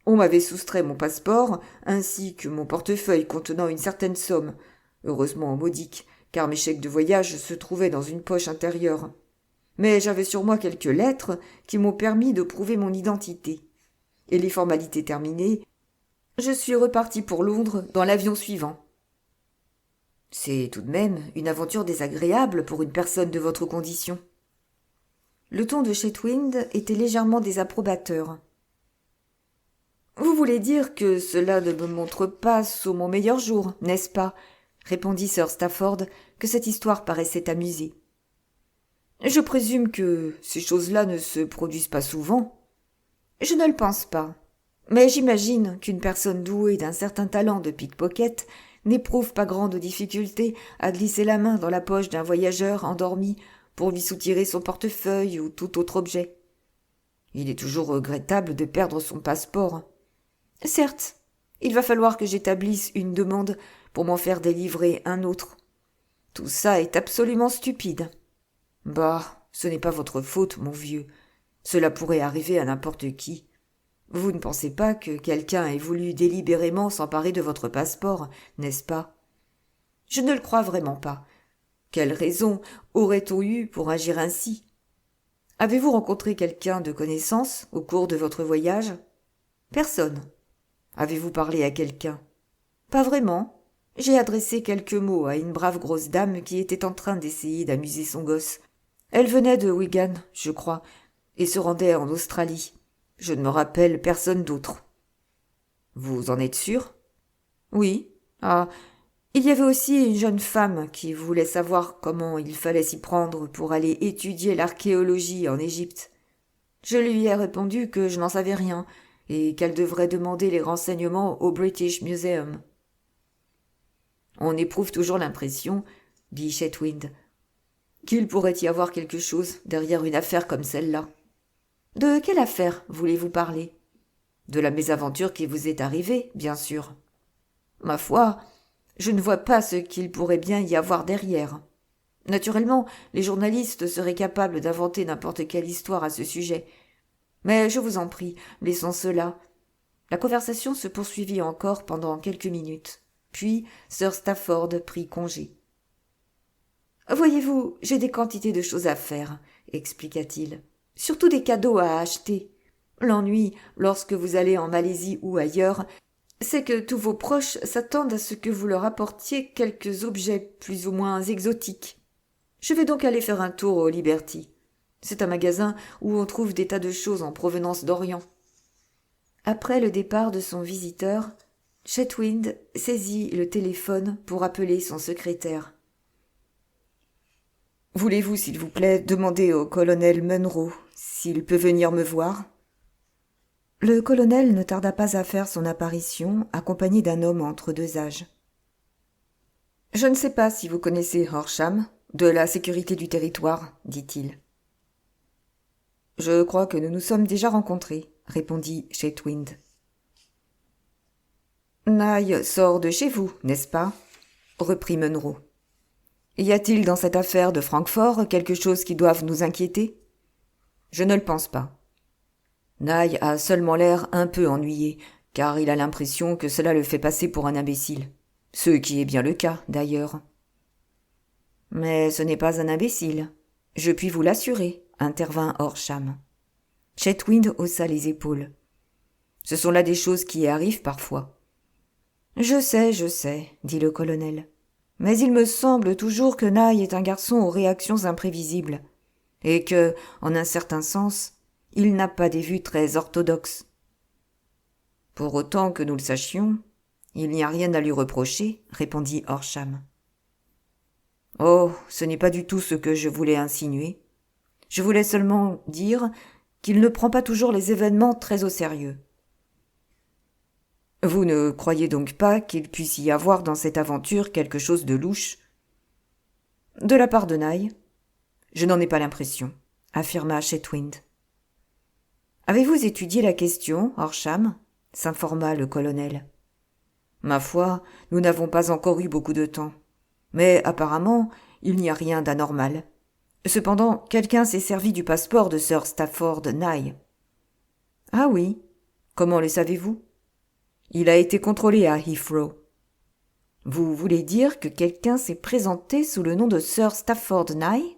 On m'avait soustrait mon passeport, ainsi que mon portefeuille contenant une certaine somme, heureusement modique, car mes chèques de voyage se trouvaient dans une poche intérieure. Mais j'avais sur moi quelques lettres qui m'ont permis de prouver mon identité. Et les formalités terminées, je suis reparti pour Londres dans l'avion suivant. C'est tout de même une aventure désagréable pour une personne de votre condition. Le ton de Chetwynd était légèrement désapprobateur. Vous voulez dire que cela ne me montre pas sous mon meilleur jour, n'est-ce pas ? Répondit Sir Stafford, que cette histoire paraissait amuser. Je présume que ces choses-là ne se produisent pas souvent. Je ne le pense pas. Mais j'imagine qu'une personne douée d'un certain talent de pickpocket n'éprouve pas grande difficulté à glisser la main dans la poche d'un voyageur endormi pour lui soutirer son portefeuille ou tout autre objet. Il est toujours regrettable de perdre son passeport. Certes, il va falloir que j'établisse une demande pour m'en faire délivrer un autre. Tout ça est absolument stupide. Bah, ce n'est pas votre faute, mon vieux. Cela pourrait arriver à n'importe qui. Vous ne pensez pas que quelqu'un ait voulu délibérément s'emparer de votre passeport, n'est-ce pas? Je ne le crois vraiment pas. Quelle raison aurait-on eu pour agir ainsi? Avez-vous rencontré quelqu'un de connaissance au cours de votre voyage? Personne. Avez-vous parlé à quelqu'un? Pas vraiment. J'ai adressé quelques mots à une brave grosse dame qui était en train d'essayer d'amuser son gosse. Elle venait de Wigan, je crois, et se rendait en Australie. Je ne me rappelle personne d'autre. Vous en êtes sûr? Oui. Ah, il y avait aussi une jeune femme qui voulait savoir comment il fallait s'y prendre pour aller étudier l'archéologie en Égypte. Je lui ai répondu que je n'en savais rien et qu'elle devrait demander les renseignements au British Museum. On éprouve toujours l'impression, dit Chetwynd, qu'il pourrait y avoir quelque chose derrière une affaire comme celle-là. De quelle affaire voulez-vous parler? De la mésaventure qui vous est arrivée, bien sûr. Ma foi, je ne vois pas ce qu'il pourrait bien y avoir derrière. Naturellement, les journalistes seraient capables d'inventer n'importe quelle histoire à ce sujet. Mais je vous en prie, laissons cela. La conversation se poursuivit encore pendant quelques minutes. Puis Sir Stafford prit congé. « Voyez-vous, j'ai des quantités de choses à faire, » expliqua-t-il. « Surtout des cadeaux à acheter. L'ennui, lorsque vous allez en Malaisie ou ailleurs, c'est que tous vos proches s'attendent à ce que vous leur apportiez quelques objets plus ou moins exotiques. Je vais donc aller faire un tour au Liberty. C'est un magasin où on trouve des tas de choses en provenance d'Orient. » Après le départ de son visiteur, Chetwynd saisit le téléphone pour appeler son secrétaire. « Voulez-vous, s'il vous plaît, demander au colonel Munro s'il peut venir me voir ?» Le colonel ne tarda pas à faire son apparition, accompagné d'un homme entre deux âges. « Je ne sais pas si vous connaissez Horsham, de la sécurité du territoire, dit-il. « Je crois que nous nous sommes déjà rencontrés, répondit Chetwynd. « Nye sort de chez vous, n'est-ce pas? Reprit Munro. Y a-t-il dans cette affaire de Francfort quelque chose qui doive nous inquiéter? Je ne le pense pas. Nye a seulement l'air un peu ennuyé, car il a l'impression que cela le fait passer pour un imbécile. Ce qui est bien le cas, d'ailleurs. Mais ce n'est pas un imbécile. Je puis vous l'assurer, intervint Horsham. Chetwynd haussa les épaules. Ce sont là des choses qui arrivent parfois. Je sais, dit le colonel. Mais il me semble toujours que Nye est un garçon aux réactions imprévisibles, et que, en un certain sens, il n'a pas des vues très orthodoxes. Pour autant que nous le sachions, il n'y a rien à lui reprocher, répondit Horsham. Oh, ce n'est pas du tout ce que je voulais insinuer. Je voulais seulement dire qu'il ne prend pas toujours les événements très au sérieux. Vous ne croyez donc pas qu'il puisse y avoir dans cette aventure quelque chose de louche? De la part de Nye? Je n'en ai pas l'impression, affirma Chetwynd. Avez-vous étudié la question, Horsham? S'informa le colonel. Ma foi, nous n'avons pas encore eu beaucoup de temps. Mais apparemment, il n'y a rien d'anormal. Cependant, quelqu'un s'est servi du passeport de Sir Stafford Nye. Ah oui? Comment le savez-vous? Il a été contrôlé à Heathrow. Vous voulez dire que quelqu'un s'est présenté sous le nom de Sir Stafford Nye?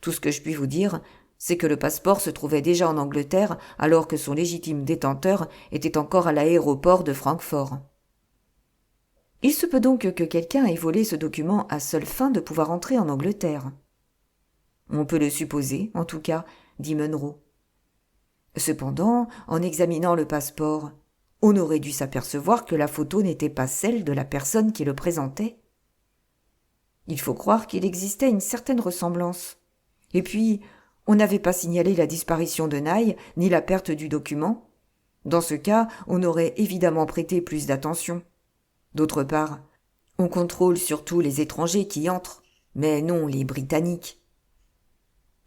Tout ce que je puis vous dire, c'est que le passeport se trouvait déjà en Angleterre alors que son légitime détenteur était encore à l'aéroport de Francfort. Il se peut donc que quelqu'un ait volé ce document à seule fin de pouvoir entrer en Angleterre. On peut le supposer, en tout cas, dit Munro. Cependant, en examinant le passeport, on aurait dû s'apercevoir que la photo n'était pas celle de la personne qui le présentait. Il faut croire qu'il existait une certaine ressemblance. Et puis, on n'avait pas signalé la disparition de Nye, ni la perte du document. Dans ce cas, on aurait évidemment prêté plus d'attention. D'autre part,
On contrôle surtout les étrangers qui entrent, mais non les Britanniques.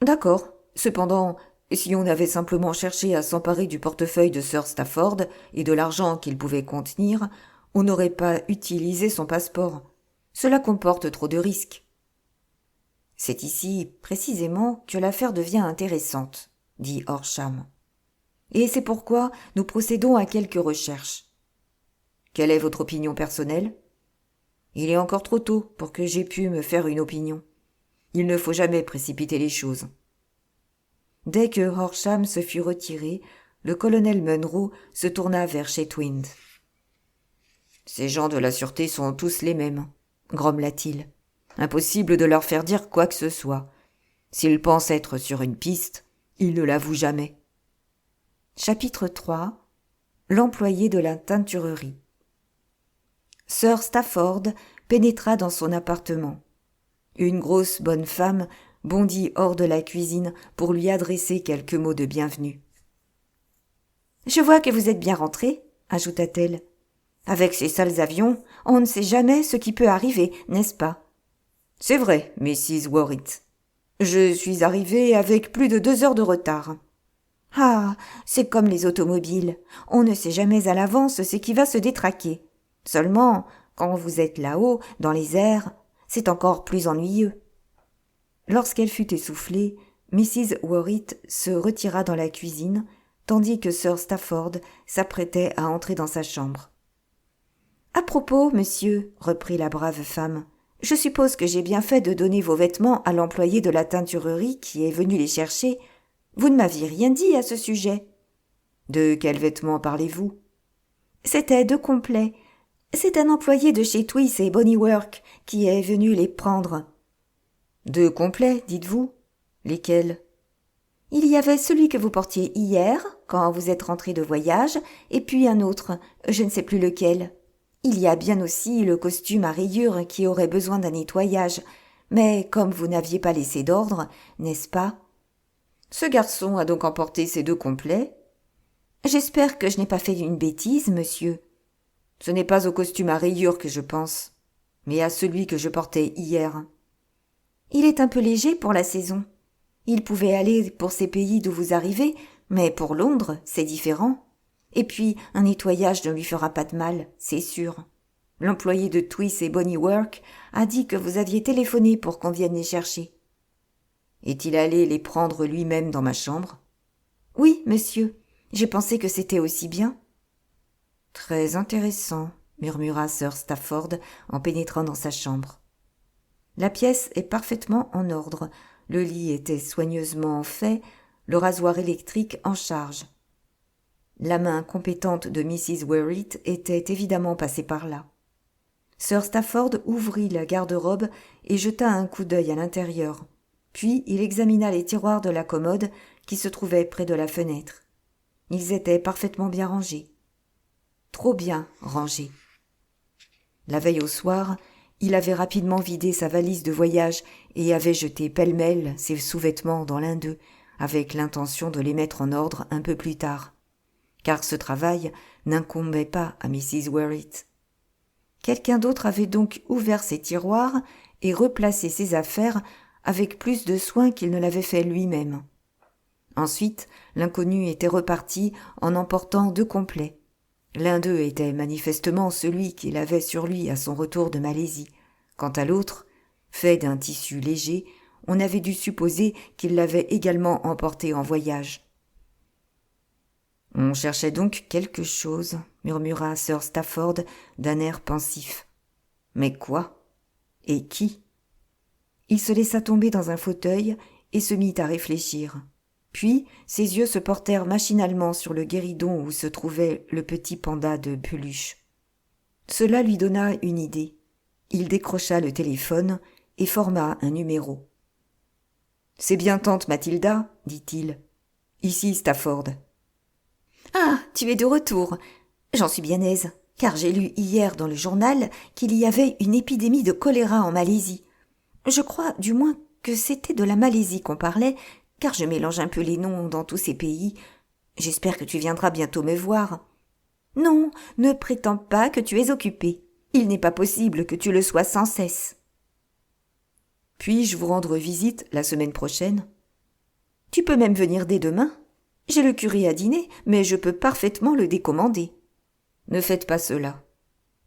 D'accord. Cependant, si on avait simplement cherché à s'emparer du portefeuille de Sir Stafford et de l'argent qu'il pouvait contenir, on n'aurait pas utilisé son passeport. Cela comporte trop de risques. C'est ici, précisément, que l'affaire devient intéressante, dit Horsham. Et c'est pourquoi nous procédons à quelques recherches. Quelle est votre opinion personnelle ? Il est encore trop tôt pour que j'aie pu me faire une opinion. Il ne faut jamais précipiter les choses. Dès que Horsham se fut retiré, le colonel Munro se tourna vers Chetwynd. « Ces gens de la sûreté sont tous les mêmes, » grommela-t-il. « Impossible de leur faire dire quoi que ce soit. S'ils pensent être sur une piste, ils ne l'avouent jamais. » Chapitre 3 – L'employé de la teinturerie. Sir Stafford pénétra dans son appartement. Une grosse bonne femme bondit hors de la cuisine pour lui adresser quelques mots de bienvenue. « Je vois que vous êtes bien rentré, » ajouta-t-elle. « Avec ces sales avions, on ne sait jamais ce qui peut arriver, n'est-ce pas ?»« C'est vrai, Mrs. Worrett. Je suis arrivée avec plus de 2 heures de retard. »« Ah, c'est comme les automobiles. On ne sait jamais à l'avance ce qui va se détraquer. Seulement, quand vous êtes là-haut, dans les airs, c'est encore plus ennuyeux. » Lorsqu'elle fut essoufflée, Mrs. Worrett se retira dans la cuisine, tandis que Sir Stafford s'apprêtait à entrer dans sa chambre. « À propos, monsieur, reprit la brave femme, je suppose que j'ai bien fait de donner vos vêtements à l'employé de la teinturerie qui est venu les chercher. Vous ne m'aviez rien dit à ce sujet. »« De quels vêtements parlez-vous ?»« C'étaient 2 complets. C'est un employé de chez Twiss et Bonnywork qui est venu les prendre. »« 2 complets, dites-vous ? Lesquels ? » ?»« Il y avait celui que vous portiez hier, quand vous êtes rentré de voyage, et puis un autre, je ne sais plus lequel. Il y a bien aussi le costume à rayures qui aurait besoin d'un nettoyage, mais comme vous n'aviez pas laissé d'ordre, n'est-ce pas ? » « Ce garçon a donc emporté ces 2 complets ? » « J'espère que je n'ai pas fait une bêtise, monsieur. »« Ce n'est pas au costume à rayures que je pense, mais à celui que je portais hier. »« Il est un peu léger pour la saison. Il pouvait aller pour ces pays d'où vous arrivez, mais pour Londres, c'est différent. Et puis, un nettoyage ne lui fera pas de mal, c'est sûr. L'employé de Twiss et Bonnywork a dit que vous aviez téléphoné pour qu'on vienne les chercher. » « Est-il allé les prendre lui-même dans ma chambre ? » ?»« Oui, monsieur. J'ai pensé que c'était aussi bien. »« Très intéressant, » murmura Sir Stafford en pénétrant dans sa chambre. La pièce est parfaitement en ordre. Le lit était soigneusement fait, le rasoir électrique en charge. La main compétente de Mrs. Worrett était évidemment passée par là. Sir Stafford ouvrit la garde-robe et jeta un coup d'œil à l'intérieur. Puis il examina les tiroirs de la commode qui se trouvaient près de la fenêtre. Ils étaient parfaitement bien rangés. Trop bien rangés. La veille au soir, il avait rapidement vidé sa valise de voyage et avait jeté pêle-mêle ses sous-vêtements dans l'un d'eux, avec l'intention de les mettre en ordre un peu plus tard. Car ce travail n'incombait pas à Mrs. Worrett. Quelqu'un d'autre avait donc ouvert ses tiroirs et replacé ses affaires avec plus de soin qu'il ne l'avait fait lui-même. Ensuite, l'inconnu était reparti en emportant 2 complets. L'un d'eux était manifestement celui qu'il avait sur lui à son retour de Malaisie. Quant à l'autre, fait d'un tissu léger, on avait dû supposer qu'il l'avait également emporté en voyage. « On cherchait donc quelque chose, » murmura Sir Stafford d'un air pensif. « Mais quoi ? Et qui ?» Il se laissa tomber dans un fauteuil et se mit à réfléchir. Puis ses yeux se portèrent machinalement sur le guéridon où se trouvait le petit panda de peluche. Cela lui donna une idée. Il décrocha le téléphone et forma un numéro. « C'est bien tante Mathilda, dit-il. Ici Stafford. »« Ah, tu es de retour. J'en suis bien aise, car j'ai lu hier dans le journal qu'il y avait une épidémie de choléra en Malaisie. Je crois, du moins, que c'était de la Malaisie qu'on parlait, car je mélange un peu les noms dans tous ces pays. J'espère que tu viendras bientôt me voir. Non, ne prétends pas que tu es occupé.
Il n'est pas possible que tu le sois sans cesse.
Puis-je vous rendre visite la semaine prochaine ?
Tu peux même venir dès demain. J'ai le curé à dîner, mais je peux parfaitement le décommander.
Ne faites pas cela.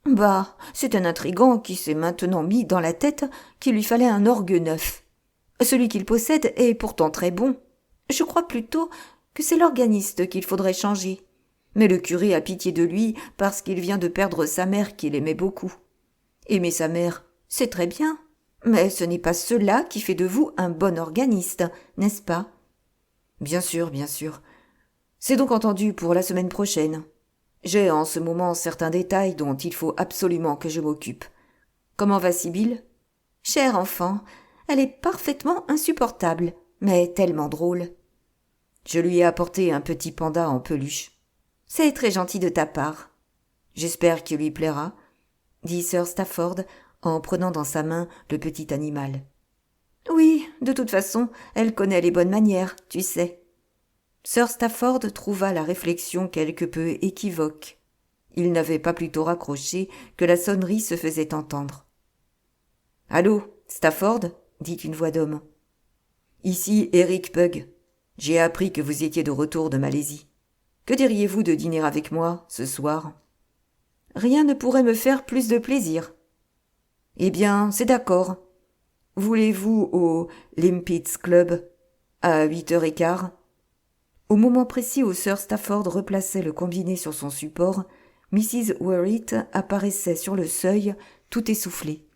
Bah, c'est un intrigant qui s'est maintenant mis dans la tête qu'il lui fallait un orgue neuf. Celui qu'il possède est pourtant très bon. Je crois plutôt que c'est l'organiste qu'il faudrait changer. Mais le curé a pitié de lui parce qu'il vient de perdre sa mère qu'il aimait beaucoup. Aimer sa mère, c'est très bien, mais ce n'est pas cela qui fait de vous un bon organiste, n'est-ce pas ?
Bien sûr, bien sûr. C'est donc entendu pour la semaine prochaine. J'ai en ce moment certains détails dont il faut absolument que je m'occupe. Comment va Sibylle ?
Chère enfant, elle est parfaitement insupportable, mais tellement drôle.
Je lui ai apporté un petit panda en peluche.
C'est très gentil de ta part.
J'espère qu'il lui plaira, dit Sir Stafford en prenant dans sa main le petit animal.
Oui, de toute façon, elle connaît les bonnes manières, tu sais.
Sir Stafford trouva la réflexion quelque peu équivoque. Il n'avait pas plutôt raccroché que la sonnerie se faisait entendre. « Allô, Stafford » dit une voix d'homme. « Ici Eric Pugg. J'ai appris que vous étiez de retour de Malaisie. Que diriez-vous de dîner avec moi ce soir ?»«
Rien ne pourrait me faire plus de plaisir. »«
Eh bien, c'est d'accord. Voulez-vous au Limpets Club à 8h15 ?» Au moment précis où Sir Stafford replaçait le combiné sur son support, Mrs. Worrett apparaissait sur le seuil, tout essoufflée.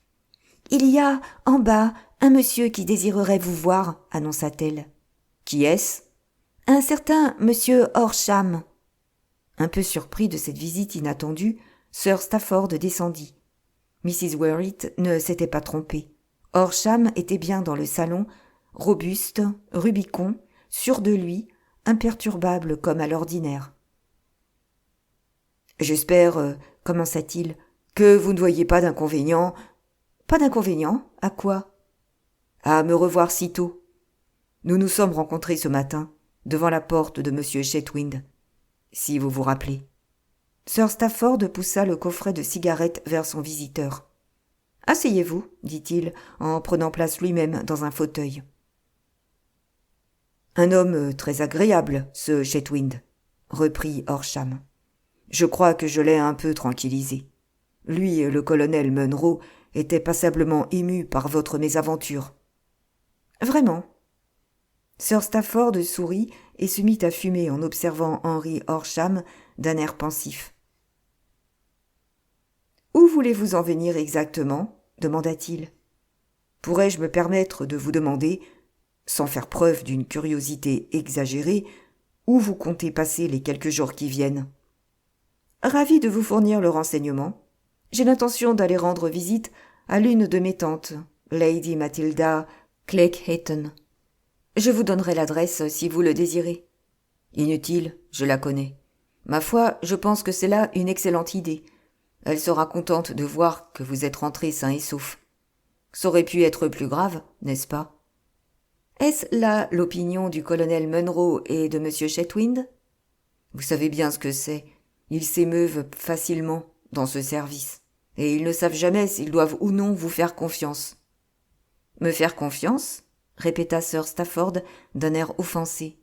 « Il y a, en bas, un monsieur qui désirerait vous voir, annonça-t-elle.
« Qui est-ce » ?
Un certain monsieur Horsham.
Un peu surpris de cette visite inattendue, Sir Stafford descendit. Mrs. Worrett ne s'était pas trompée. Horsham était bien dans le salon, robuste, rubicond, sûr de lui, imperturbable comme à l'ordinaire. « J'espère, commença-t-il, que vous ne voyez pas d'inconvénient. »«
Pas d'inconvénient ? À quoi ? » ?»«
À me revoir si tôt. Nous nous sommes rencontrés ce matin, devant la porte de M. Chetwynd, si vous vous rappelez. » Sir Stafford poussa le coffret de cigarettes vers son visiteur. « Asseyez-vous, dit-il, en prenant place lui-même dans un fauteuil. « Un homme très agréable, ce Chetwynd, reprit Horsham. Je crois que je l'ai un peu tranquillisé. Lui et le colonel Munro étaient passablement émus par votre mésaventure. »« Vraiment ?» Sir Stafford sourit et se mit à fumer en observant Henry Horsham d'un air pensif. « Où voulez-vous en venir exactement ? Demanda-t-il. Pourrais-je me permettre de vous demander, sans faire preuve d'une curiosité exagérée, où vous comptez passer les quelques jours qui viennent ? Ravi de vous fournir le renseignement. J'ai l'intention d'aller rendre visite à l'une de mes tantes, Lady Matilda Cleghayton. Je vous donnerai l'adresse si vous le désirez. Inutile, je la connais. Ma foi, je pense que c'est là une excellente idée. Elle sera contente de voir que vous êtes rentré sain et sauf. Ça aurait pu être plus grave, n'est-ce pas ? Est-ce là l'opinion du colonel Munro et de M. Chetwynd ? Vous savez bien ce que c'est. Ils s'émeuvent facilement dans ce service, et ils ne savent jamais s'ils doivent ou non vous faire confiance. « Me faire confiance ?» répéta Sir Stafford d'un air offensé.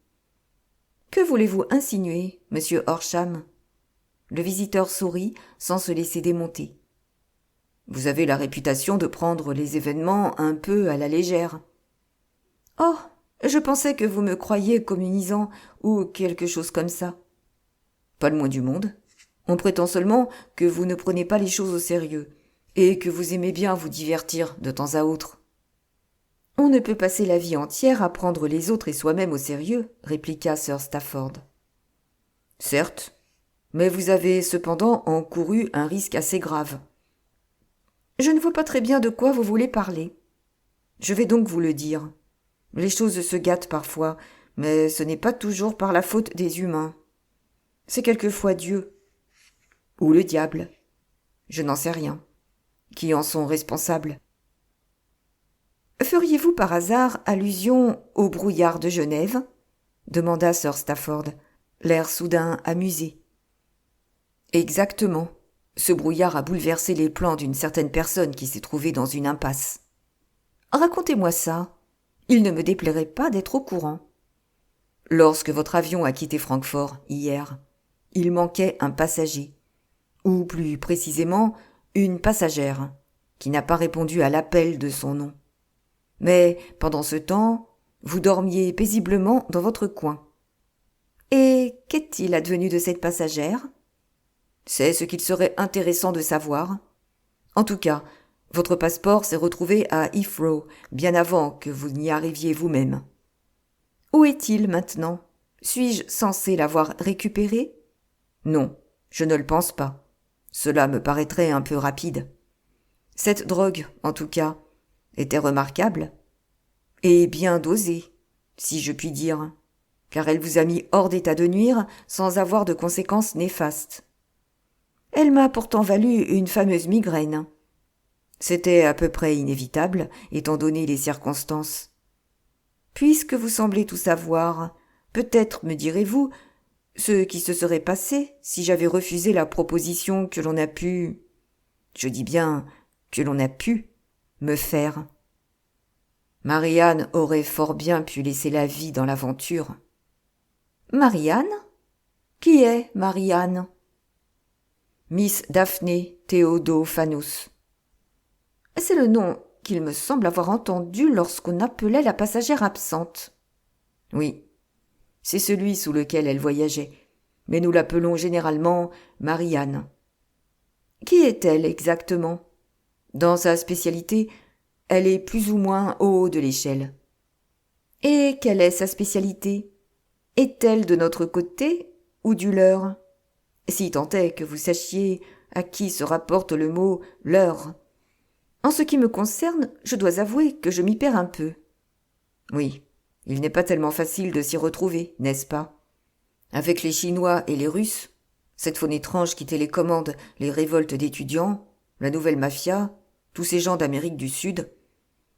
« Que voulez-vous insinuer, monsieur Horsham ?» Le visiteur sourit sans se laisser démonter. « Vous avez la réputation de prendre les événements un peu à la légère. »« Oh, je pensais que vous me croyiez communisant ou quelque chose comme ça. »« Pas le moins du monde. On prétend seulement que vous ne prenez pas les choses au sérieux et que vous aimez bien vous divertir de temps à autre. »« On ne peut passer la vie entière à prendre les autres et soi-même au sérieux, » répliqua Sir Stafford. « Certes, mais vous avez cependant encouru un risque assez grave. »« Je ne vois pas très bien de quoi vous voulez parler. »« Je vais donc vous le dire. Les choses se gâtent parfois, mais ce n'est pas toujours par la faute des humains. C'est quelquefois Dieu. Ou le diable. Je n'en sais rien. Qui en sont responsables. » « Feriez-vous par hasard allusion au brouillard de Genève ?» demanda Sir Stafford, l'air soudain amusé. « Exactement. Ce brouillard a bouleversé les plans d'une certaine personne qui s'est trouvée dans une impasse.
Racontez-moi ça. Il ne me déplairait pas d'être au courant.
Lorsque votre avion a quitté Francfort, hier, il manquait un passager, ou plus précisément, une passagère, qui n'a pas répondu à l'appel de son nom. Mais, pendant ce temps, vous dormiez paisiblement dans votre coin.
Et qu'est-il advenu de cette passagère ?
C'est ce qu'il serait intéressant de savoir. En tout cas, votre passeport s'est retrouvé à Heathrow bien avant que vous n'y arriviez vous-même.
Où est-il maintenant ? Suis-je censé l'avoir récupéré ?
Non, je ne le pense pas. Cela me paraîtrait un peu rapide. Cette drogue, en tout cas, était remarquable et bien dosée, si je puis dire, car elle vous a mis hors d'état de nuire sans avoir de conséquences néfastes.
Elle m'a pourtant valu une fameuse migraine.
C'était à peu près inévitable, étant donné les circonstances.
Puisque vous semblez tout savoir, peut-être me direz-vous ce qui se serait passé si j'avais refusé la proposition que l'on a pu,
je dis bien que l'on a pu, me faire. Marianne aurait fort bien pu laisser la vie dans l'aventure.
Marianne ? Qui est Marianne ?
Miss Daphné Theodophanous.
C'est le nom qu'il me semble avoir entendu lorsqu'on appelait la passagère absente.
Oui, c'est celui sous lequel elle voyageait, mais nous l'appelons généralement Marianne.
Qui est-elle exactement ?
Dans sa spécialité, elle est plus ou moins au haut de l'échelle.
Et quelle est sa spécialité ? Est-elle de notre côté ou du leur ?
Si tant est que vous sachiez à qui se rapporte le mot « leur ».
En ce qui me concerne, je dois avouer que je m'y perds un peu.
Oui, il n'est pas tellement facile de s'y retrouver, n'est-ce pas ? Avec les Chinois et les Russes, cette faune étrange qui télécommande les révoltes d'étudiants, la nouvelle mafia, tous ces gens d'Amérique du Sud,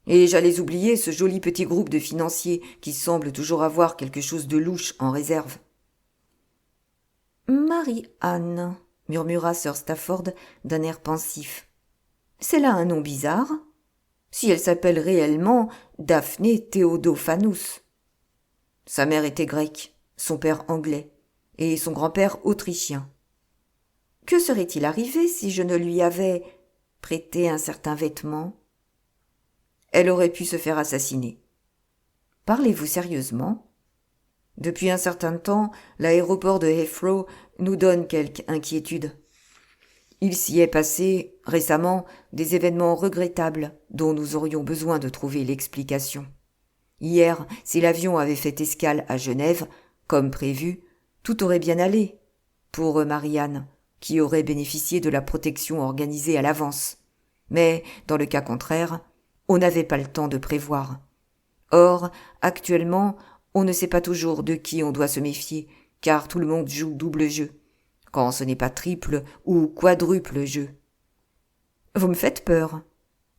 et j'allais oublier ce joli petit groupe de financiers qui semble toujours avoir quelque chose de louche en réserve.
Marie-Anne, murmura Sir Stafford d'un air pensif. C'est là un nom bizarre. Si elle s'appelle réellement Daphné Theodophanous.
Sa mère était grecque, son père anglais, et son grand-père autrichien.
Que serait-il arrivé si je ne lui avais prêté un certain vêtement ?
Elle aurait pu se faire assassiner.
Parlez-vous sérieusement ?
Depuis un certain temps, l'aéroport de Heathrow nous donne quelque inquiétude. Il s'y est passé, récemment, des événements regrettables dont nous aurions besoin de trouver l'explication. Hier, si l'avion avait fait escale à Genève, comme prévu, tout aurait bien allé. Pour Marianne, qui aurait bénéficié de la protection organisée à l'avance. Mais, dans le cas contraire, on n'avait pas le temps de prévoir. Or, actuellement, on ne sait pas toujours de qui on doit se méfier, car tout le monde joue double jeu, quand ce n'est pas triple ou quadruple jeu.
Vous me faites peur.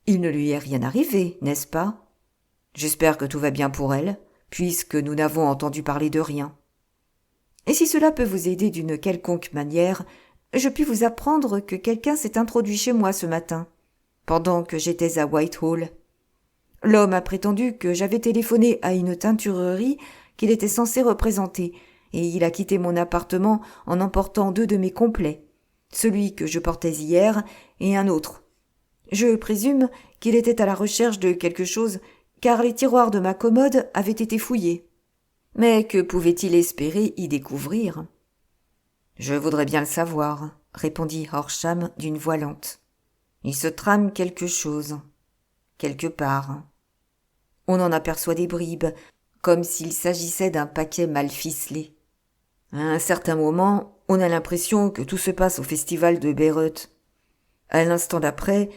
Il ne lui est rien arrivé, n'est-ce pas ?
J'espère que tout va bien pour elle, puisque nous n'avons entendu parler de rien.
Et si cela peut vous aider d'une quelconque manière, je puis vous apprendre que quelqu'un s'est introduit chez moi ce matin, pendant que j'étais à Whitehall. L'homme a prétendu que j'avais téléphoné à une teinturerie qu'il était censé représenter, et il a quitté mon appartement en emportant 2 de mes complets, celui que je portais hier et un autre. Je présume qu'il était à la recherche de quelque chose, car les tiroirs de ma commode avaient été fouillés. Mais que pouvait-il espérer y découvrir ?
Je voudrais bien le savoir, répondit Horsham d'une voix lente. Il se trame quelque chose, quelque part. On en aperçoit des bribes, comme s'il s'agissait d'un paquet mal ficelé. À un certain moment, on a l'impression que tout se passe au festival de Bayreuth. À l'instant d'après,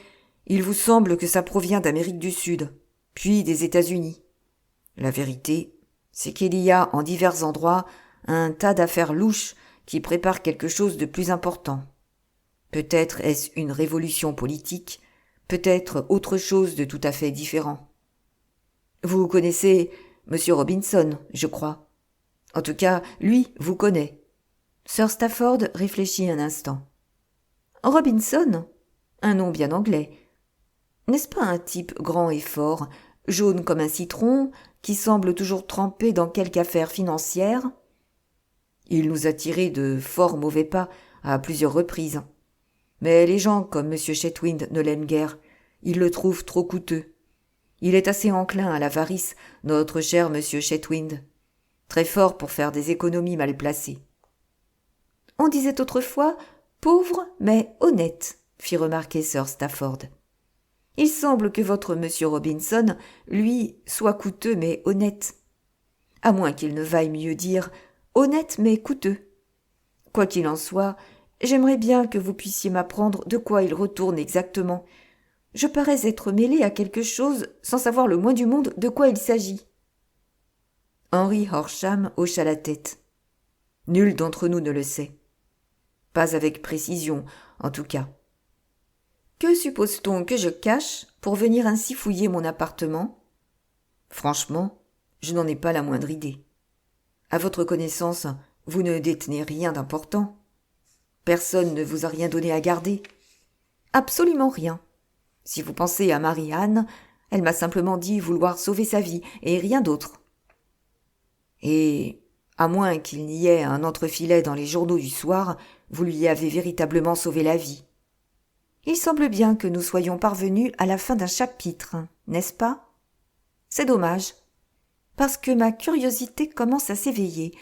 il vous semble que ça provient d'Amérique du Sud, puis des États-Unis. La vérité, c'est qu'il y a en divers endroits un tas d'affaires louches qui préparent quelque chose de plus important. Peut-être est-ce une révolution politique, peut-être autre chose de tout à fait différent. Vous connaissez M. Robinson, je crois. En tout cas, lui vous connaît.
Sir Stafford réfléchit un instant.
Robinson? Un nom bien anglais. N'est-ce pas un type grand et fort, jaune comme un citron, qui semble toujours trempé dans quelque affaire financière? Il nous a tiré de fort mauvais pas à plusieurs reprises. Mais les gens comme M. Chetwynd ne l'aiment guère. Ils le trouvent trop coûteux. Il est assez enclin à l'avarice, notre cher M. Chetwynd. Très fort pour faire des économies mal placées. On disait autrefois pauvre mais honnête, fit remarquer Sir Stafford. Il semble que votre M. Robinson, lui, soit coûteux mais honnête. À moins qu'il ne vaille mieux dire honnête mais coûteux. Quoi qu'il en soit, j'aimerais bien que vous puissiez m'apprendre de quoi il retourne exactement. Je parais être mêlé à quelque chose sans savoir le moins du monde de quoi il s'agit. Henry Horsham hocha la tête. Nul d'entre nous ne le sait. Pas avec précision, en tout cas. Que suppose-t-on que je cache pour venir ainsi fouiller mon appartement? Franchement, je n'en ai pas la moindre idée. À votre connaissance, vous ne détenez rien d'important. Personne ne vous a rien donné à garder. Absolument rien. Si vous pensez à Marie-Anne, elle m'a simplement dit vouloir sauver sa vie et rien d'autre. Et, à moins qu'il n'y ait un entrefilet dans les journaux du soir, vous lui avez véritablement sauvé la vie. Il semble bien que nous soyons parvenus à la fin d'un chapitre, n'est-ce pas? C'est dommage, parce que ma curiosité commence à s'éveiller.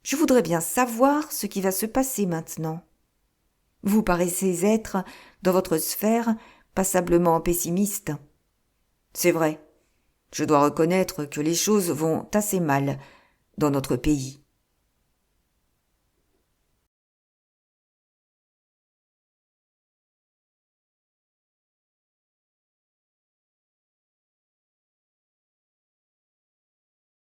Je voudrais bien savoir ce qui va se passer maintenant. Vous paraissez être, dans votre sphère, passablement pessimiste. C'est vrai. Je dois reconnaître que les choses vont assez mal dans notre pays.